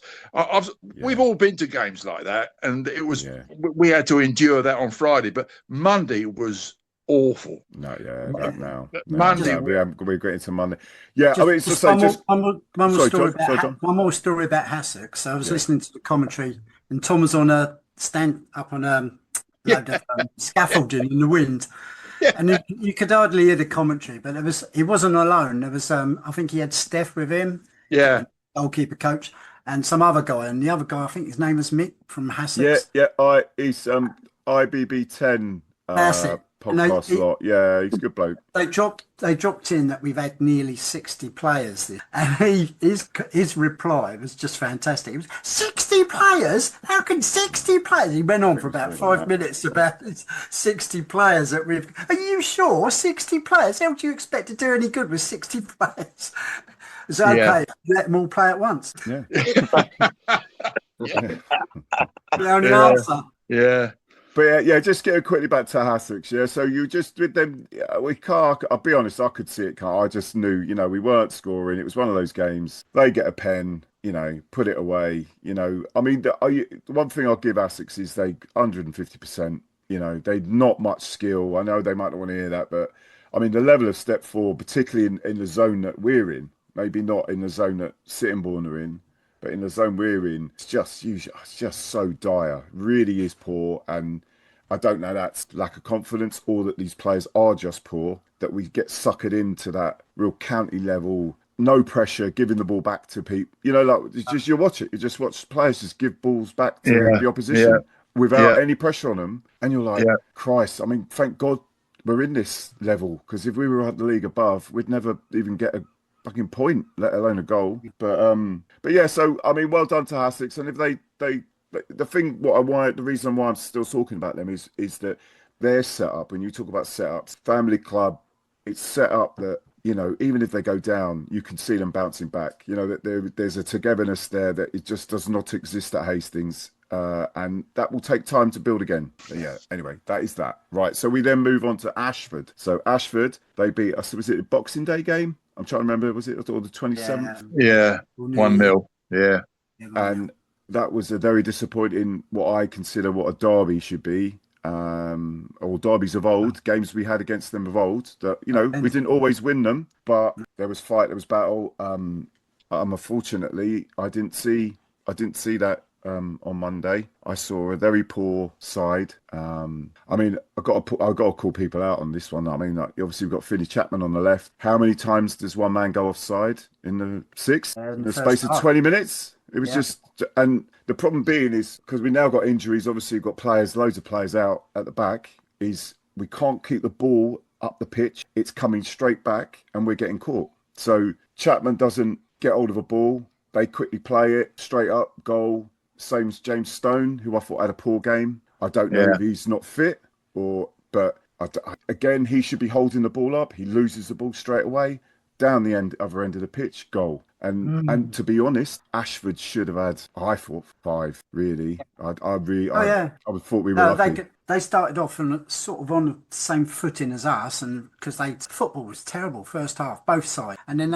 We've all been to games like that, and it was. We had to endure that on Friday, but Monday was awful. Monday. We're getting to Monday. Yeah, I mean, one more story about HASTINGS. So I was listening to the commentary, and Tom was on a stand up on scaffolding in the wind, and you could hardly hear the commentary. But he wasn't alone. There was I think he had Steph with him, goalkeeper coach, and some other guy. And the other guy, I think his name was Mick from HASTINGS. He's IBB10. That's it. Podcast lot. Yeah, he's a good bloke. They dropped in that we've had nearly 60 players, and his reply was just fantastic. It was 60 players. How can 60 players? He went on for about 5 minutes about 60 players that we've. Are you sure 60 players? How do you expect to do any good with 60 players? It's okay. Let them all play at once. Yeah. The only answer. Yeah. But just getting quickly back to HASTINGS. Yeah, so you just with them, I'll be honest, I could see it. I just knew, we weren't scoring. It was one of those games. They get a pen, put it away. I mean, the one thing I'll give HASTINGS is they 150%. They not much skill. I know they might not want to hear that, but I mean the level of step forward, particularly in the zone that we're in, maybe not in the zone that Sittingbourne are in. But in the zone we're in, it's just so dire. It really is poor. And I don't know that's lack of confidence or that these players are just poor, that we get suckered into that real county level, no pressure, giving the ball back to people. You watch it. You just watch players just give balls back to the opposition without any pressure on them. And you're like, Christ, I mean, thank God we're in this level, because if we were at the league above, we'd never even get a fucking point, let alone a goal. But yeah, so I mean, well done to HASTINGS. And if the reason why I'm still talking about them is that their setup, when you talk about setups, family club, it's set up that, even if they go down, you can see them bouncing back. That there's a togetherness there that it just does not exist at HASTINGS. And that will take time to build again. But yeah, anyway, that is that. Right, so we then move on to Ashford. So Ashford, they beat us. Was it a Boxing Day game? I'm trying to remember, was it or the 27th? Yeah, 1-0. Yeah. And that was a very disappointing, what I consider what a derby should be. or derbies of old, games we had against them of old, that, you know, we didn't always win them, but there was fight, there was battle. Unfortunately, I didn't see that on Monday. I saw a very poor side. I mean, I got to call people out on this one. I mean, like, obviously we've got Finney Chapman on the left. How many times does one man go offside in the sixth? In the space of 20 minutes? It was just, and the problem being is because we now got injuries. Obviously, we've got loads of players out at the back. Is we can't keep the ball up the pitch. It's coming straight back, and we're getting caught. So Chapman doesn't get hold of a ball. They quickly play it straight up, goal. Same as James Stone, who I thought had a poor game. I don't know if he's not fit but again, he should be holding the ball up. He loses the ball straight away. Down the other end of the pitch, goal. And to be honest, Ashford should have had, I thought, 5, really. I thought we were lucky. They started off sort of on the same footing as us, and because football was terrible first half, both sides. And then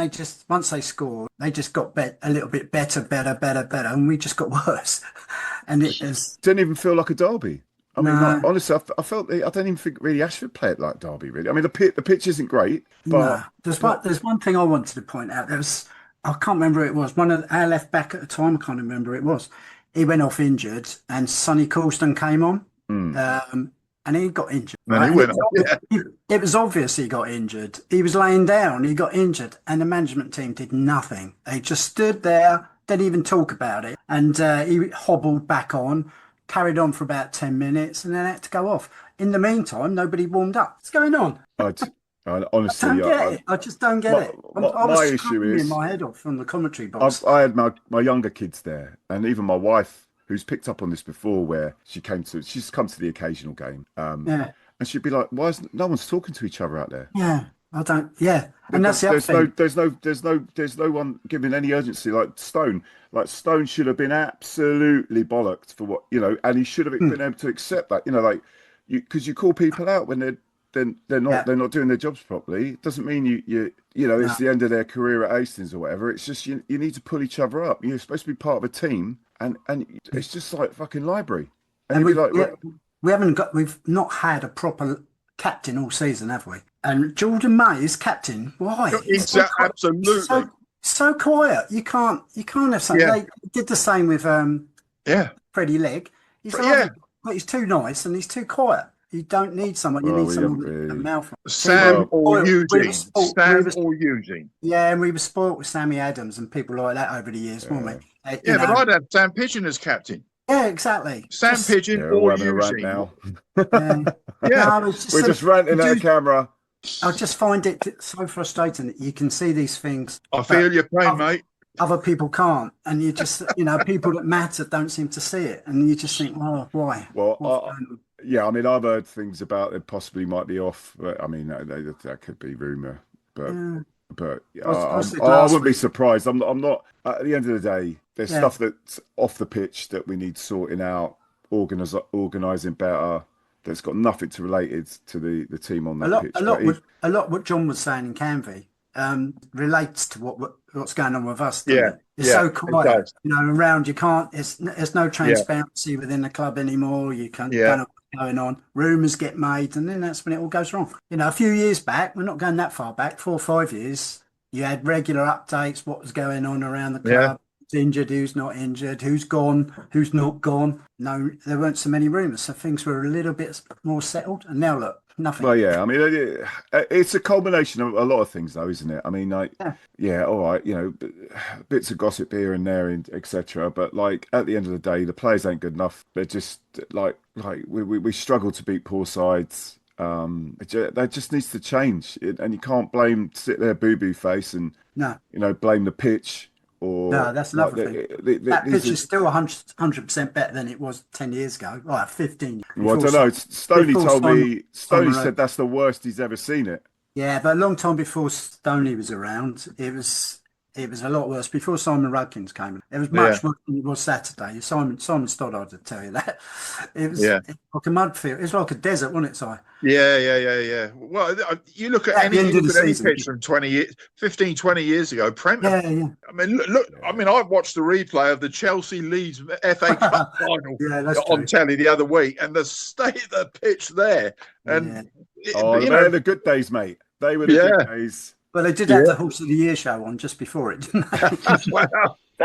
once they scored, they just got a little bit better, and we just got worse. And it didn't even feel like a derby. I mean, like, honestly, I felt I don't even think really Ashford played like derby. Really, I mean, the pitch isn't great, but there's one thing I wanted to point out. I can't remember who it was. One of our left back at the time, I can't remember who it was. He went off injured, and Sonny Colston came on, and he got injured. Right? It was obvious he got injured. He was laying down, he got injured, and the management team did nothing. They just stood there, didn't even talk about it, and he hobbled back on. Carried on for about 10 minutes and then had to go off. In the meantime, nobody warmed up. What's going on? Honestly, I just don't get it. I was screaming my head off from the commentary box. I had my younger kids there, and even my wife, who's picked up on this before, where she's come to the occasional game, and she'd be like, "Why is no one's talking to each other out there?" Yeah, I don't. Yeah, and that's the other thing. There's no one giving any urgency. Like Stone should have been absolutely bollocked for what, you know, and he should have been able to accept that, you know, like because you call people out when they're not doing their jobs properly. It doesn't mean you know it's the end of their career at Hastings or whatever. It's just you need to pull each other up. You're supposed to be part of a team, and it's just like fucking library. And we've not had a proper captain all season, have we? And Jordan May is captain. Why? Absolutely. So quiet. You can't have something. They did the same with Freddie Legg. But he's too nice and he's too quiet. You don't need someone. You need someone with a mouth. Sam or Eugene. Yeah, and we were spoilt with Sammy Adams and people like that over the years, weren't we? But I'd have Sam Pigeon as captain. Yeah, exactly. Sam Pigeon or Eugene. Now. We're just ranting at the camera. I just find it so frustrating that you can see these things. I feel your pain, mate. Other people can't, and you just, people that matter don't seem to see it, and you just think, well, why? Well, I mean, I've heard things about it possibly might be off, but I mean, that could be rumour, but I wouldn't be surprised. I'm not. At the end of the day, there's stuff that's off the pitch that we need sorting out, organising better. That's got nothing to relate it to the team on that pitch. A lot what John was saying in Canvey relates to what's going on with us. It's so quiet, around. You can't. There's no transparency within the club anymore. You can't know what's going on. Rumours get made, and then that's when it all goes wrong. A few years back, we're not going that far back, 4 or 5 years. You had regular updates, what was going on around the club. Who's injured, who's not injured, who's gone, who's not gone. No, there weren't so many rumours, so things were a little bit more settled. And now look, nothing. Well, I mean, it's a culmination of a lot of things, though, isn't it? I mean, all right, bits of gossip here and there, etc. But like at the end of the day, the players ain't good enough. They're just like we struggle to beat poor sides. That just needs to change, and you can't sit there boo face and blame the pitch. No, that's another thing. That pitch is still 100% better than it was 10 years ago. 15. Well, I don't know. Stoney told me. Stoney said that's the worst he's ever seen it. Yeah, but a long time before Stoney was around, it was It was a lot worse before Simon Rudkins came in. It was much worse than it was Saturday. Simon Stoddard would tell you that. It was like a mud field. It was like a desert, wasn't it, Si? Yeah. Well, you look at any pitch from 20 years, 15, 20 years ago, Prent. Yeah. I mean, look. I mean, I watched the replay of the Chelsea Leeds FA Cup final on telly the other week, and the state of the pitch there. And they were the good days, mate. They were the good days. Well, they did have the Horse of the Year show on just before it, didn't they?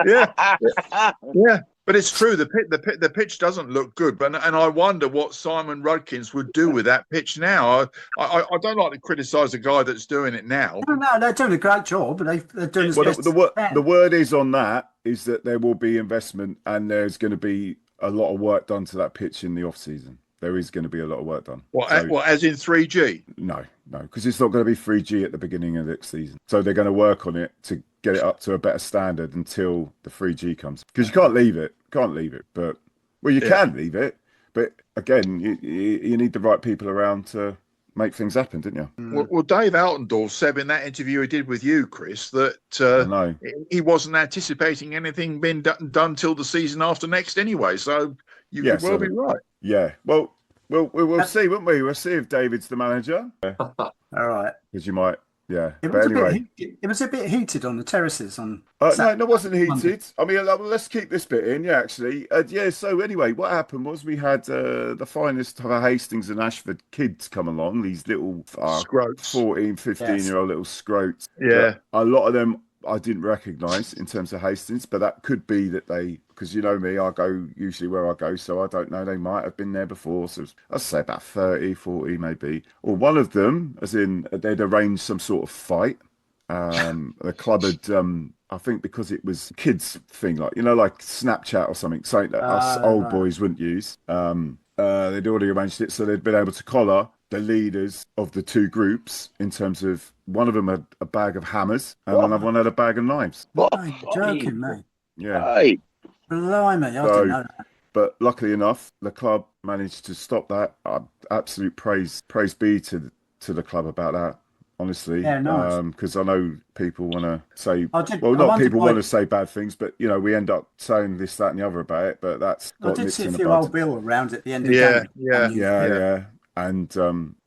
Yeah. But it's true. The pitch doesn't look good. And I wonder what Simon Rudkins would do with that pitch now. I don't like to criticise a guy that's doing it now. No, they're doing a great job. They're doing as best the word is on that is that there will be investment and there's going to be a lot of work done to that pitch in the off season. There is going to be a lot of work done. As in 3G? No, because it's not going to be 3G at the beginning of next season. So they're going to work on it to get it up to a better standard until the 3G comes. Because you can't leave it. But you can leave it. But again, you need the right people around to make things happen, didn't you? Well, Dave Altendorf said in that interview he did with you, Chris, that he wasn't anticipating anything being done till the season after next anyway. So you could well be right. Yeah. Well, we'll see, won't we? We'll see if David's the manager. All right. Because you might, It was a bit heated on the terraces on. No, it wasn't heated. I mean, let's keep this bit in. Yeah, actually. So anyway, what happened was we had the finest of our Hastings and Ashford kids come along. These little 14, 15-year-old little scrotes. Yeah. But a lot of them I didn't recognise in terms of Hastings, but that could be that because you know me, I go usually where I go, so I don't know. They might have been there before. So I'd say about 30, 40 maybe. Or one of them, as in they'd arranged some sort of fight. The club had, I think because it was a kids thing, like Snapchat or something that us old boys wouldn't use. They'd already arranged it, so they'd been able to collar the leaders of the two groups in terms of one of them had a bag of hammers and another one had a bag of knives. What? Are you joking, mate? Yeah. Hey. Blimey, I didn't know that. But luckily enough, the club managed to stop that. Absolute praise be to the club about that. Honestly, because I know people want to say, people want to say bad things, but we end up saying this, that, and the other about it. But that's I did see a few old Bill around at the end of the game. Yeah. And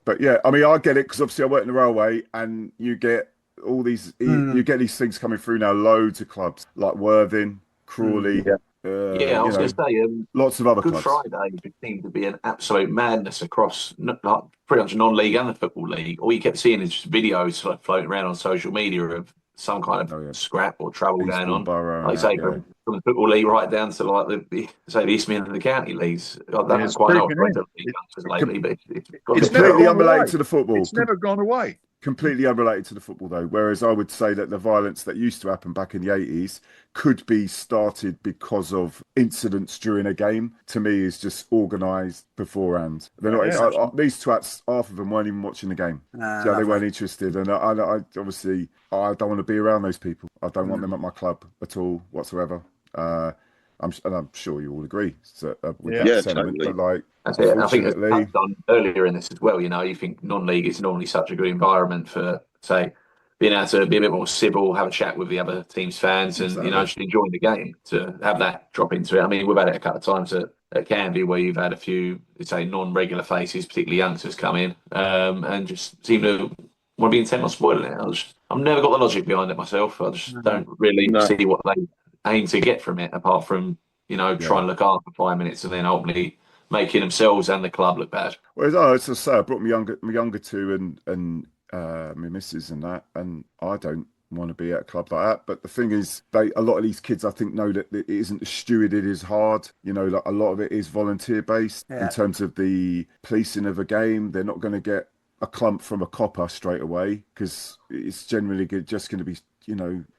but I mean, I get it because obviously I work in the railway, and you get all these, you get these things coming through now. Loads of clubs like Worthing, Crawley. I was going to say, lots of other Good clubs. Friday seemed to be an absolute madness across pretty much non-league and the football league. All you kept seeing is just videos floating around on social media of some kind of scrap or trouble going on. Like you say, from the football league right down to like the Isthmian and the county leagues. That's quite an old lately, but it's completely unrelated to the football. It's never gone away. Completely unrelated to the football, though. Whereas I would say that the violence that used to happen back in the 80s could be started because of incidents during a game. To me, is just organised beforehand. They're not. These twats, half of them weren't even watching the game. So they weren't interested. And I obviously, I don't want to be around those people. I don't want them at my club at all whatsoever. I'm sure you all agree with that sentiment. Totally. But that's it. I think it's touched on earlier in this as well. You think non-league is normally such a good environment for, say, being able to be a bit more civil, have a chat with the other team's fans, and just enjoying the game. To have that drop into it. I mean, we've had it a couple of times at Canvey where you've had a few, say, non-regular faces, particularly youngsters, come in and just seem to want to be intent on spoiling it. I've never got the logic behind it myself. I just don't really see what they aim to get from it, apart from trying to look after 5 minutes and then ultimately making themselves and the club look bad. Well, as I say, I brought my younger two and my missus and that, and I don't want to be at a club like that. But the thing is, a lot of these kids, I think, know that it isn't as stewarded as hard. Like a lot of it is volunteer based in terms of the policing of a game. They're not going to get a clump from a copper straight away because it's generally just going to be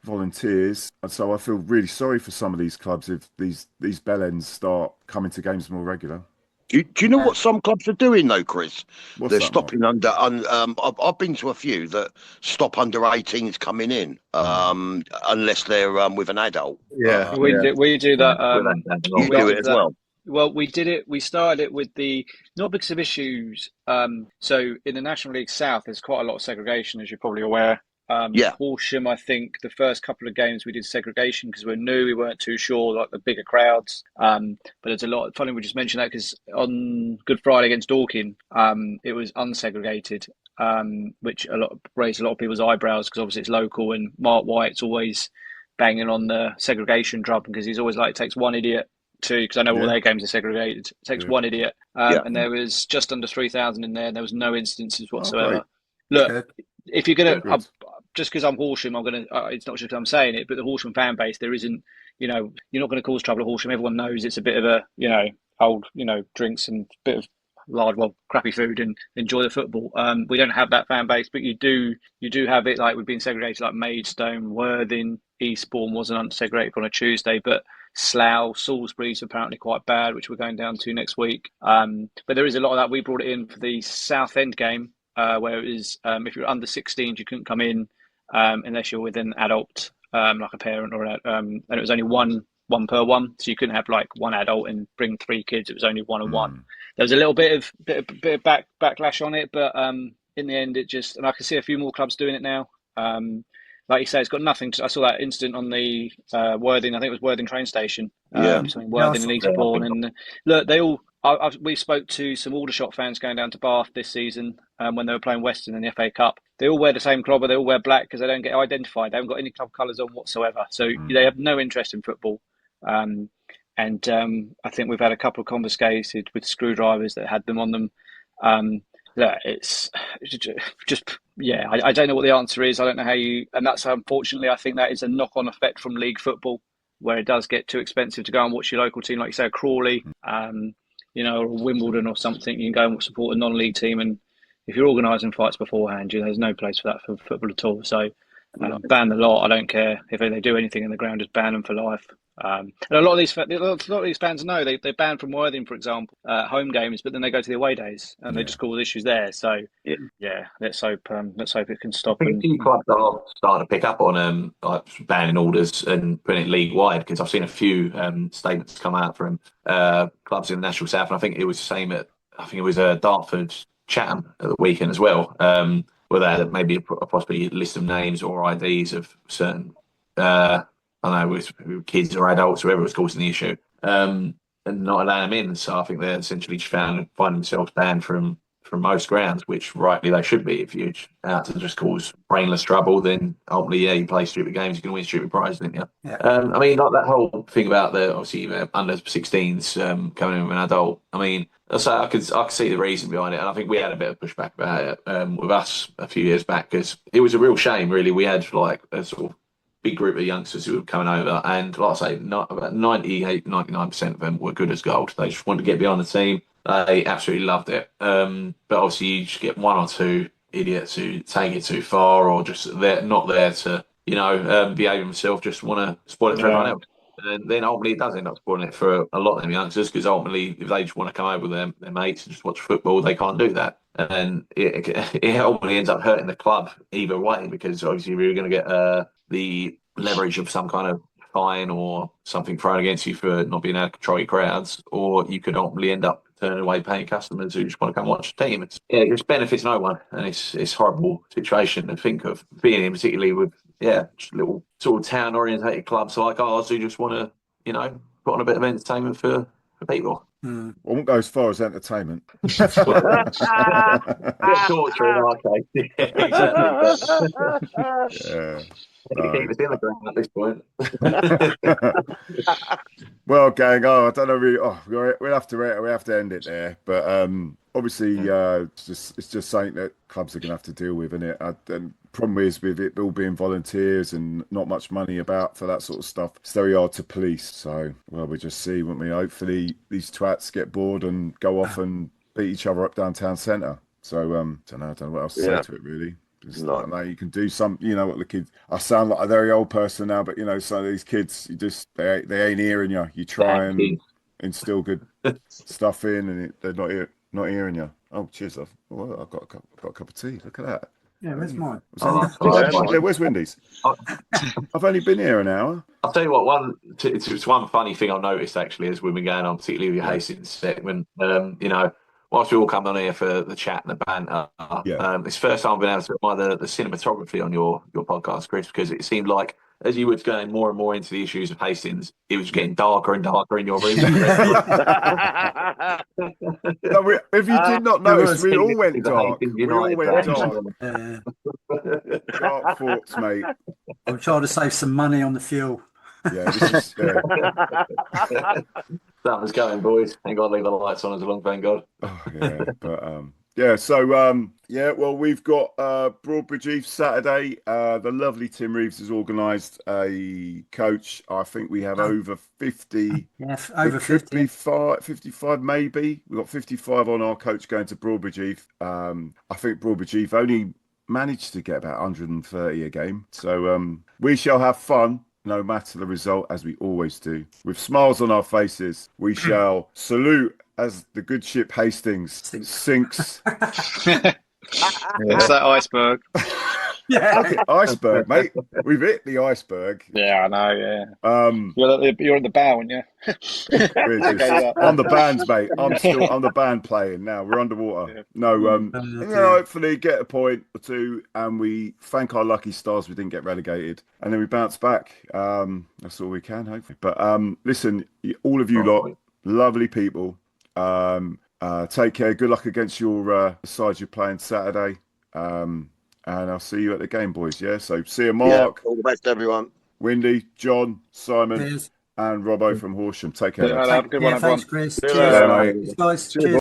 volunteers. And so I feel really sorry for some of these clubs if these bellends start coming to games more regular. Do you know what some clubs are doing though, Chris? They're stopping under. I've been to a few that stop under 18s coming in, unless they're with an adult. Yeah, we do that. You do it as well. Well, we did it. We started it with not because of issues. So in the National League South, there's quite a lot of segregation, as you're probably aware. Yeah. Horsham, I think the first couple of games we did segregation because we knew we weren't too sure, like the bigger crowds. But there's a lot. Funny we just mentioned that because on Good Friday against Dorking, it was unsegregated, which raised a lot of people's eyebrows because obviously it's local and Mark White's always banging on the segregation drum because he's always like, it takes one idiot to, because I know all their games are segregated. It takes one idiot, and there was just under 3,000 in there. And there was no instances whatsoever. Look, if you're gonna, just because I'm Horsham, I'm gonna. It's not just because I'm saying it, but the Horsham fan base, there isn't. You're not going to cause trouble at Horsham. Everyone knows it's a bit of a, old, drinks and bit of crappy food and enjoy the football. We don't have that fan base, but you do have it. Like we've been segregated, like Maidstone, Worthing, Eastbourne wasn't unsegregated on a Tuesday, but Slough, Salisbury's apparently quite bad, which we're going down to next week. But there is a lot of that. We brought it in for the Southend game, where it was if you're under 16, you couldn't come in unless you're with an adult, like a parent or and it was only one per one, so you couldn't have like one adult and bring 3 kids. It was only 1 on 1. There was a little bit of backlash on it, but in the end, it just, and I can see a few more clubs doing it now. Like you say, it's got nothing to. I saw that incident on the Worthing. I think it was Worthing train station. Something Worthing and Eastbourne, and look, they all. We spoke to some Aldershot fans going down to Bath this season when they were playing Western in the FA Cup. They all wear the same clobber. They all wear black because they don't get identified. They haven't got any club colours on whatsoever. So they have no interest in football. And I think we've had a couple of confiscated with screwdrivers that had them on them. It's just, I don't know what the answer is. I don't know how and that's unfortunately, I think that is a knock-on effect from league football, where it does get too expensive to go and watch your local team, like you say, a Crawley, or Wimbledon or something. You can go and support a non-league team, and if you're organising fights beforehand, there's no place for that for football at all. So ban the lot. I don't care if they do anything in the ground, just ban them for life. And a lot of these fans know they're banned from Worthing, for example, home games, but then they go to the away days and they just cause issues there. So let's hope it can stop. I think a few clubs are starting to pick up on like banning orders and putting it league wide, because I've seen a few statements come out from clubs in the National South, and I think it was the same at Dartford, Chatham at the weekend as well, where they had maybe possibly a list of names or IDs of certain. I don't know, with kids or adults, whoever was causing the issue, and not allowing them in. So I think they're essentially just find themselves banned from most grounds, which rightly they should be. If you're out to just cause brainless trouble, then ultimately, you play stupid games, you can win stupid prizes, don't you? Yeah. I mean, like that whole thing about the obviously under 16s coming in with an adult. I mean, so I could see the reason behind it, and I think we had a bit of pushback about it with us a few years back, because it was a real shame, really. We had like a sort of big group of youngsters who were coming over, and like I say, about 99% of them were good as gold. They just wanted to get behind the team. They absolutely loved it. But obviously, you just get 1 or 2 idiots who take it too far, or just they're not there to, behave themselves, just want to spoil it for everyone else. And then ultimately, it does end up spoiling it for a lot of them youngsters, because ultimately, if they just want to come over with their mates and just watch football, they can't do that. And it ultimately ends up hurting the club either way, because obviously, we're going to get the leverage of some kind of fine or something thrown against you for not being able to control your crowds, or you could ultimately end up turning away paying customers who just want to come watch the team. It just benefits no one, and it's a horrible situation to think of being in, particularly with just little sort of town orientated clubs like ours who just want to put on a bit of entertainment for people. I won't go as far as entertainment. Torture in our case. Exactly. Keep us in the ground at this point. Well, gang, I don't know really. We have to end it there. But obviously, it's just something that clubs are going to have to deal with, isn't it? And problem is with it all being volunteers and not much money about for that sort of stuff. It's very hard to police. So, we'll just see, won't we? Hopefully, these twats get bored and go off and beat each other up downtown centre. So, don't know what else to say to it really. Like you can do some, what the kids. I sound like a very old person now, but some of these kids, they ain't hearing you. You try and instill good stuff in, and they're not hearing you. Oh, cheers! I've got a cup of tea. Look at that. Yeah, where's mine? Where's Wendy's? I've only been here an hour. I'll tell you what. It's one funny thing I've noticed actually as we've been going on, particularly with your Hastings segment. whilst we all come on here for the chat and the banter, it's the first time I've been able to admire the cinematography on your podcast, Chris, because it seemed like as you were going more and more into the issues of Hastings, it was getting darker and darker in your room. If you did not notice, we all went dark. We all went dark. Dark thoughts, mate. I'm trying to save some money on the fuel. Yeah, this is. Something's going, boys. Ain't got to leave the lights on as long, thank God. Oh, yeah, but well, we've got Broadbridge Eve Saturday. The lovely Tim Reeves has organised a coach. I think we have over 50. Yeah, over 50. 55 maybe. We've got 55 on our coach going to Broadbridge Eve. I think Broadbridge Eve only managed to get about 130 a game. So we shall have fun, no matter the result, as we always do. With smiles on our faces, we shall salute as the good ship Hastings sinks. It's that iceberg. Yeah, okay, iceberg, mate. We've hit the iceberg. Yeah, I know. Yeah. You're at the bow, aren't you? On the bands, mate. I'm still on the band playing now. We're underwater. Yeah. No, hopefully get a point or two, and we thank our lucky stars we didn't get relegated, and then we bounce back. That's all we can, hopefully. But listen, all of you lot, lovely people. Take care. Good luck against your side you're playing Saturday. And I'll see you at the game, boys. Yeah. So see you, Mark. All the best, everyone. Windy, John, Simon, and Robbo from Horsham. Take care. Have a good one, everyone. Thanks, Chris. Cheers, mate. Guys. Cheers.